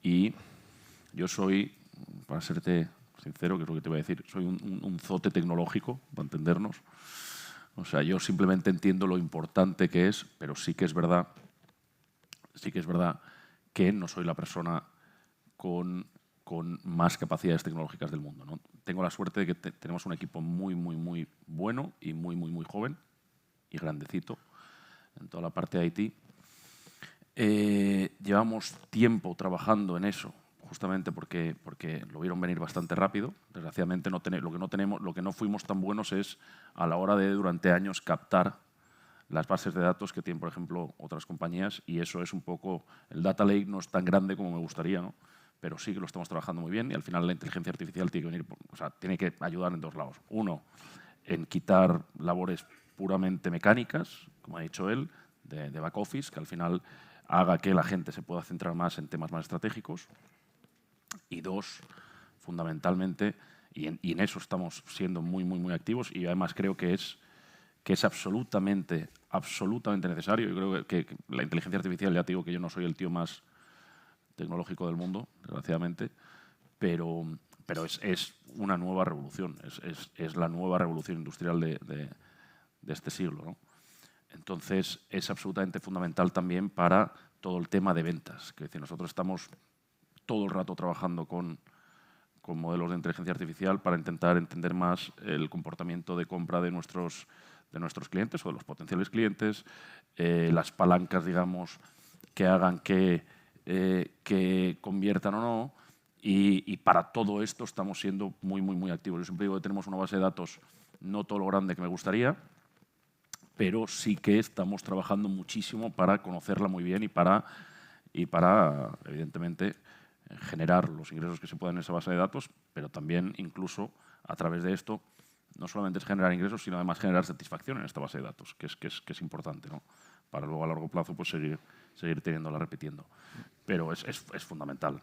Y yo soy, para serte sincero, que es lo que te voy a decir, soy un zote tecnológico, para entendernos. O sea, yo simplemente entiendo lo importante que es, pero sí que es verdad que no soy la persona con más capacidades tecnológicas del mundo, ¿no? Tengo la suerte de que tenemos un equipo muy, muy, muy bueno y muy, muy, muy joven y grandecito en toda la parte de IT. Llevamos tiempo trabajando en eso, justamente porque lo vieron venir bastante rápido. Desgraciadamente lo que no fuimos tan buenos es a la hora de durante años captar las bases de datos que tienen, por ejemplo, otras compañías, y eso es un poco, el data lake no es tan grande como me gustaría, ¿no? Pero sí que lo estamos trabajando muy bien, y al final la inteligencia artificial tiene que venir, tiene que ayudar en dos lados. Uno, en quitar labores puramente mecánicas, como ha dicho él, de back office, que al final haga que la gente se pueda centrar más en temas más estratégicos. Y dos, fundamentalmente, y en eso estamos siendo muy, muy, muy activos, y además creo que es absolutamente necesario. Yo creo que la inteligencia artificial, ya te digo que yo no soy el tío más tecnológico del mundo, desgraciadamente, pero es una nueva revolución, es la nueva revolución industrial de este siglo, ¿no? Entonces, es absolutamente fundamental también para todo el tema de ventas. Es decir, nosotros estamos todo el rato trabajando con modelos de inteligencia artificial para intentar entender más el comportamiento de compra de nuestros clientes o de los potenciales clientes, las palancas, digamos, que hagan que conviertan o no. Y para todo esto estamos siendo muy, muy, muy activos. Yo siempre digo que tenemos una base de datos no todo lo grande que me gustaría, pero sí que estamos trabajando muchísimo para conocerla muy bien y para evidentemente, generar los ingresos que se puedan en esa base de datos, pero también incluso a través de esto no solamente es generar ingresos, sino además generar satisfacción en esta base de datos, que es importante, ¿no? Para luego a largo plazo pues seguir teniéndola repitiendo. Pero es fundamental.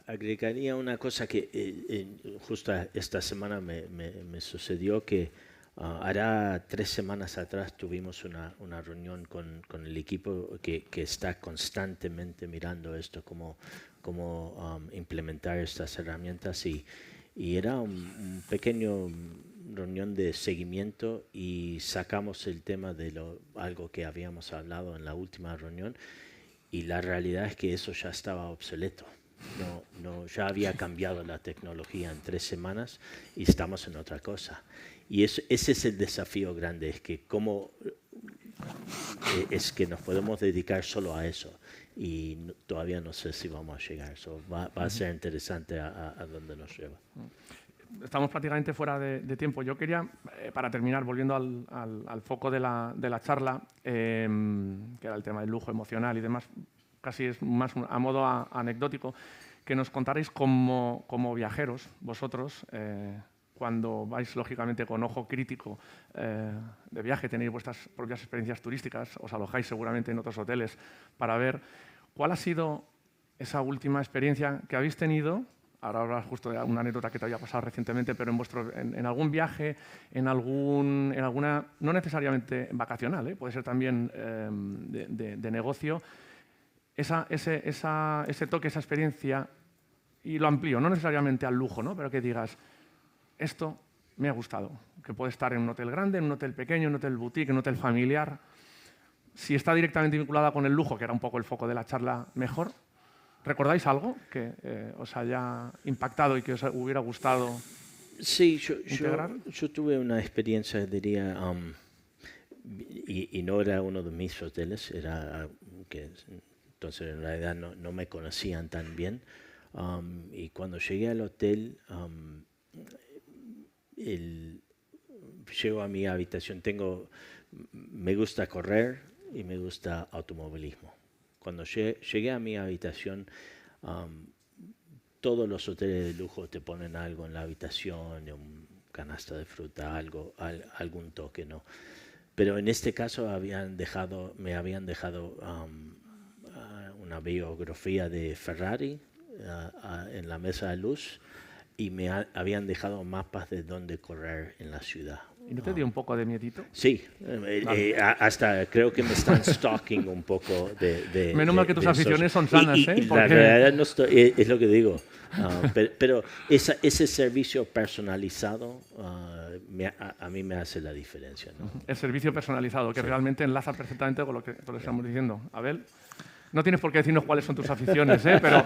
Agregaría una cosa que justo esta semana me sucedió, que hará 3 semanas atrás tuvimos una reunión con el equipo que está constantemente mirando esto, cómo implementar estas herramientas, y era un pequeño reunión de seguimiento y sacamos el tema de algo que habíamos hablado en la última reunión, y la realidad es que eso ya estaba obsoleto. Ya había cambiado la tecnología en 3 semanas y estamos en otra cosa. Y ese es el desafío grande, es que nos podemos dedicar solo a eso, y todavía no sé si vamos a llegar. Va a ser interesante a dónde nos lleva. Estamos prácticamente fuera de tiempo. Yo quería, para terminar, volviendo al foco de la charla, que era el tema del lujo emocional y demás, casi es más a modo anecdótico, que nos contarais como viajeros, vosotros, cuando vais, lógicamente, con ojo crítico de viaje, tenéis vuestras propias experiencias turísticas, os alojáis seguramente en otros hoteles para ver cuál ha sido esa última experiencia que habéis tenido. Ahora hablas justo de una anécdota que te había pasado recientemente, pero en algún viaje, en alguna, no necesariamente vacacional, puede ser también de negocio, ese toque, esa experiencia, y lo amplío, no necesariamente al lujo, ¿no? Pero que digas, esto me ha gustado, que puede estar en un hotel grande, en un hotel pequeño, en un hotel boutique, en un hotel familiar. Si está directamente vinculada con el lujo, que era un poco el foco de la charla, mejor. ¿Recordáis algo que os haya impactado y que os hubiera gustado integrar? Yo tuve una experiencia, diría, y no era uno de mis hoteles, era que entonces en realidad no me conocían tan bien. Y cuando llegué al hotel, llego a mi habitación, me gusta correr y me gusta automovilismo. Cuando llegué a mi habitación, todos los hoteles de lujo te ponen algo en la habitación, un canasta de fruta, algún toque, ¿no? Pero en este caso me habían dejado una biografía de Ferrari en la mesa de luz, y me habían dejado mapas de dónde correr en la ciudad. ¿Y no te dio un poco de miedito? Sí, hasta creo que me están stalking un poco de menos mal que tus aficiones son sanas, y la realidad no es lo que digo. Pero ese servicio personalizado a mí me hace la diferencia, ¿no? El servicio personalizado, que realmente enlaza perfectamente con lo que todos estamos diciendo. Abel, no tienes por qué decirnos cuáles son tus aficiones, pero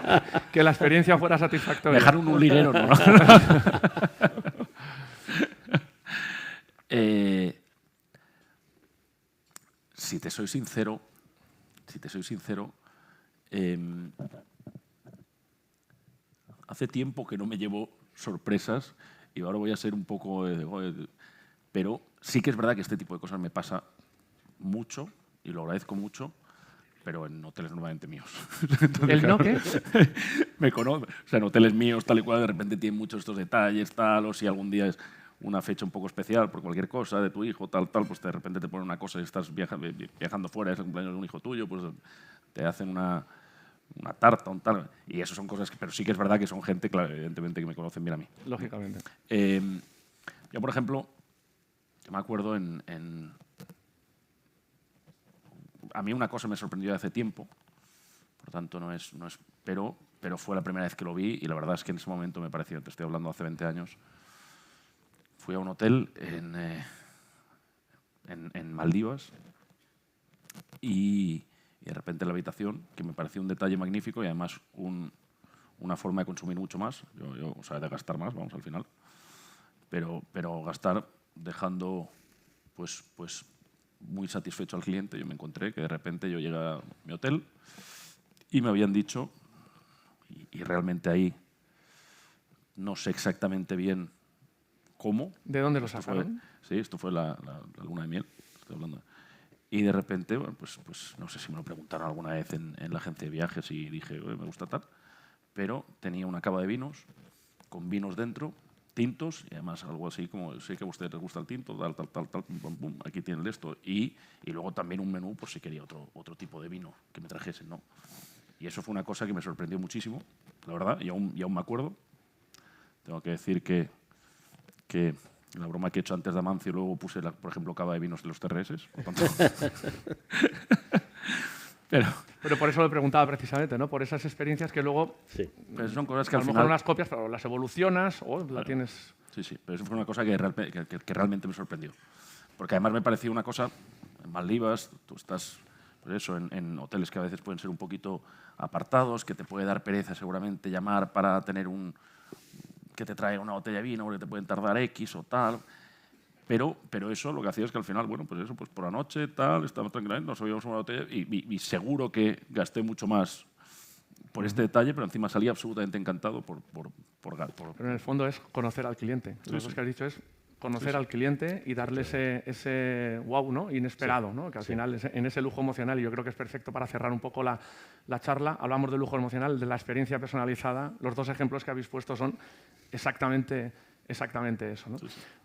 que la experiencia fuera satisfactoria. Dejar un liguero, ¿no? Si te soy sincero, hace tiempo que no me llevo sorpresas y ahora voy a ser un poco... pero sí que es verdad que este tipo de cosas me pasa mucho y lo agradezco mucho, pero en hoteles normalmente míos. Entonces, ¿El no qué? Me conozco, o sea, en hoteles míos, tal y cual, de repente tienen muchos estos detalles, tal, o si algún día es una fecha un poco especial por cualquier cosa de tu hijo, tal, pues de repente te ponen una cosa y estás viajando fuera, es el cumpleaños de un hijo tuyo, pues te hacen una tarta, un tal. Y eso son cosas pero sí que es verdad que son gente, claro, evidentemente, que me conocen bien a mí. Lógicamente. Yo, por ejemplo, me acuerdo a mí una cosa me sorprendió de hace tiempo, por tanto pero fue la primera vez que lo vi y la verdad es que en ese momento me pareció, te estoy hablando hace 20 años, fui a un hotel en Maldivas y de repente en la habitación, que me pareció un detalle magnífico y además una forma de consumir mucho más, o sea, de gastar más, vamos, al final, pero gastar dejando pues muy satisfecho al cliente. Yo me encontré que de repente yo llegué a mi hotel y me habían dicho, y realmente ahí no sé exactamente bien cómo. ¿De dónde lo sacaron? Sí, esto fue la luna de miel, estoy hablando. Y de repente, bueno, pues no sé si me lo preguntaron alguna vez en la agencia de viajes y dije, me gusta tal, pero tenía una cava de vinos, con vinos dentro, tintos, y además algo así como, sé que a ustedes les gusta el tinto, tal, pum, pum, pum, aquí tienen esto. Y luego también un menú por si quería otro tipo de vino que me trajesen, ¿no? Y eso fue una cosa que me sorprendió muchísimo, la verdad, y aún me acuerdo. Tengo que decir que la broma que he hecho antes de Amancio, luego puse, por ejemplo, cava de vinos de los TRS. Pero por eso lo preguntaba precisamente, ¿no? Por esas experiencias que luego... Sí. Pero son cosas que a al lo final... mejor unas copias, pero las evolucionas o Claro. la tienes... Sí, pero eso fue una cosa que realmente me sorprendió. Porque además me pareció una cosa, en Maldivas, tú estás pues eso, en hoteles que a veces pueden ser un poquito apartados, que te puede dar pereza seguramente llamar para tener que te traiga una botella de vino, porque te pueden tardar X o tal. Pero eso lo que hacía es que al final, bueno, pues eso, pues por la noche, tal, estábamos tranquilos, nos subíamos una botella y seguro que gasté mucho más por este detalle, pero encima salí absolutamente encantado por Pero en el fondo es conocer al cliente. Lo que has dicho es conocer al cliente y darle ese wow, ¿no? Inesperado, ¿no? Que al final en ese lujo emocional, y yo creo que es perfecto para cerrar un poco la charla, hablamos de lujo emocional, de la experiencia personalizada. Los dos ejemplos que habéis puesto son exactamente eso, ¿no?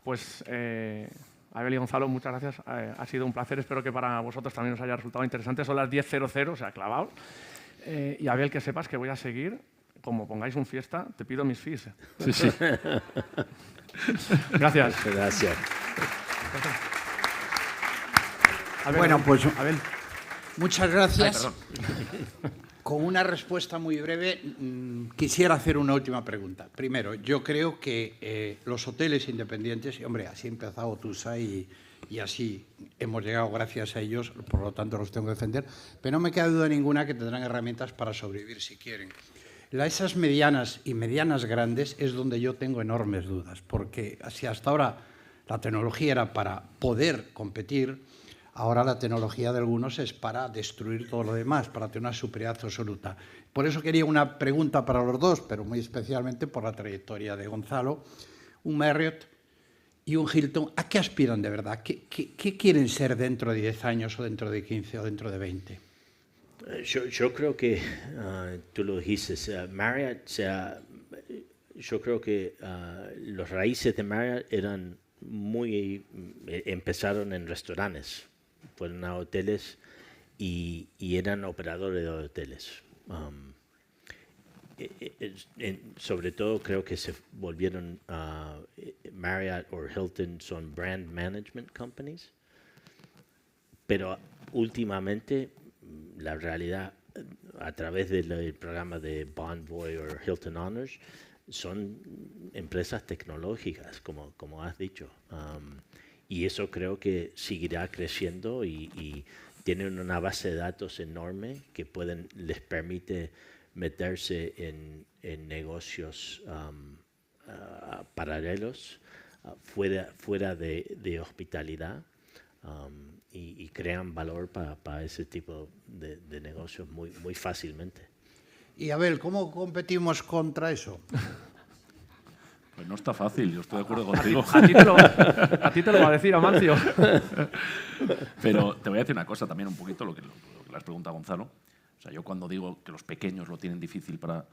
Pues Abel y Gonzalo, muchas gracias. Ha sido un placer. Espero que para vosotros también os haya resultado interesante. Son las 10:00, o sea, clavaos. Y Abel, que sepas que voy a seguir. Como pongáis un fiesta, te pido mis fees. Sí. Gracias. Gracias. Abel, Bueno, pues Abel. muchas gracias. Con una respuesta muy breve, quisiera hacer una última pregunta. Primero, yo creo que los hoteles independientes, y hombre, así ha empezado Tusa y así hemos llegado gracias a ellos, por lo tanto los tengo que defender, pero no me queda duda ninguna que tendrán herramientas para sobrevivir si quieren. Esas medianas y medianas grandes es donde yo tengo enormes dudas, porque si hasta ahora la tecnología era para poder competir, ahora la tecnología de algunos es para destruir todo lo demás, para tener una superioridad absoluta. Por eso quería una pregunta para los dos, pero muy especialmente por la trayectoria de Gonzalo. Un Marriott y un Hilton, ¿a qué aspiran de verdad? ¿Qué quieren ser dentro de 10 años o dentro de 15 o dentro de 20? Yo creo que, tú lo dijiste, Marriott, yo creo que los raíces de Marriott empezaron en restaurantes, fueron a hoteles y eran operadores de hoteles. Sobre todo creo que se volvieron, Marriott o Hilton son brand management companies, pero últimamente la realidad a través del programa de Bonvoy o Hilton Honors son empresas tecnológicas, como has dicho. Y eso creo que seguirá creciendo y tienen una base de datos enorme que les permite meterse en negocios paralelos fuera de hospitalidad. Y crean valor para ese tipo de negocios muy fácilmente. Y Abel, ¿cómo competimos contra eso? Pues no está fácil, yo estoy de acuerdo contigo. A ti te lo va a decir Amancio. Pero te voy a decir una cosa también, un poquito lo que le has preguntado a Gonzalo. O sea, yo cuando digo que los pequeños lo tienen difícil para...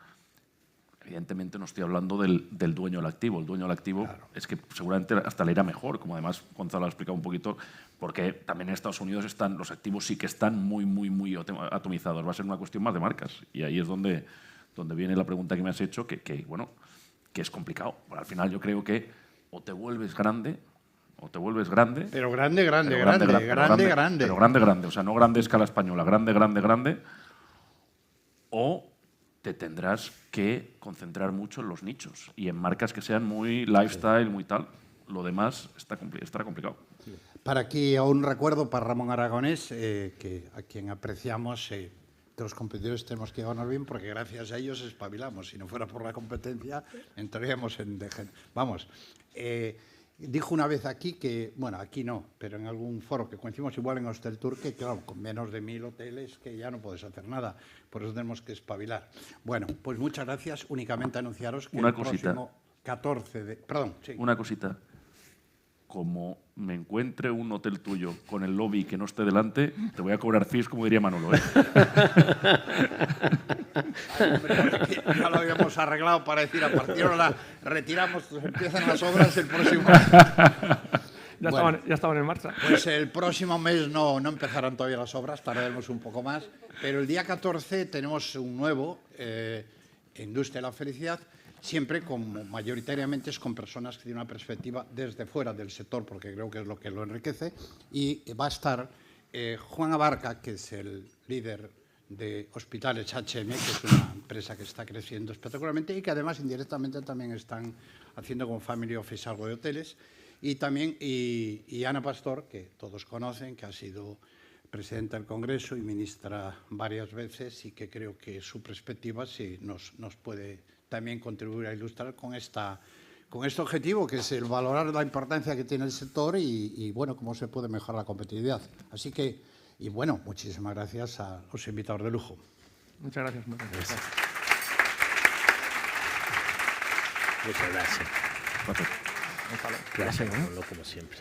evidentemente no estoy hablando del dueño del activo. El dueño del activo es que seguramente hasta le irá mejor, como además Gonzalo ha explicado un poquito, porque también en Estados Unidos los activos sí que están muy atomizados. Va a ser una cuestión más de marcas. Y ahí es donde viene la pregunta que me has hecho, que es complicado. Bueno, al final yo creo que o te vuelves grande o te vuelves grande. Pero grande. Pero grande. O sea, no grande a escala española, grande. O te tendrás que concentrar mucho en los nichos y en marcas que sean muy lifestyle, muy tal. Lo demás estará complicado. Para aquí un recuerdo para Ramón Aragonés, que a quien apreciamos, de los competidores tenemos que llevarnos bien porque gracias a ellos espabilamos. Si no fuera por la competencia, entraríamos en... Vamos, dijo una vez aquí que, bueno, aquí no, pero en algún foro que coincidimos igual en Hostel Tour, que claro, con menos de 1000 hoteles que ya no puedes hacer nada, por eso tenemos que espabilar. Bueno, pues muchas gracias. Únicamente anunciaros que una el cosita. próximo 14 de... Perdón, sí. Una cosita. Como me encuentre un hotel tuyo con el lobby que no esté delante, te voy a cobrar fees, como diría Manolo, ¿eh? Ya lo habíamos arreglado para decir, a partir de ahora retiramos, empiezan las obras el próximo... Ya estaban en marcha. Pues el próximo mes no empezarán todavía las obras, tardaremos un poco más, pero el día 14 tenemos un nuevo, Industria de la Felicidad, siempre mayoritariamente es con personas que tienen una perspectiva desde fuera del sector, porque creo que es lo que lo enriquece, y va a estar Juan Abarca, que es el líder de Hospitales HM, que es una empresa que está creciendo espectacularmente y que además indirectamente también están haciendo con Family Office algo de hoteles, y también y Ana Pastor, que todos conocen, que ha sido presidenta del Congreso y ministra varias veces, y que creo que su perspectiva sí nos puede también contribuir a ilustrar con este objetivo, que es el valorar la importancia que tiene el sector y bueno, cómo se puede mejorar la competitividad. Así que, y bueno, muchísimas gracias a los invitados de lujo. Muchas gracias. Muchas gracias. Gracias. Gracias, Manolo, como siempre.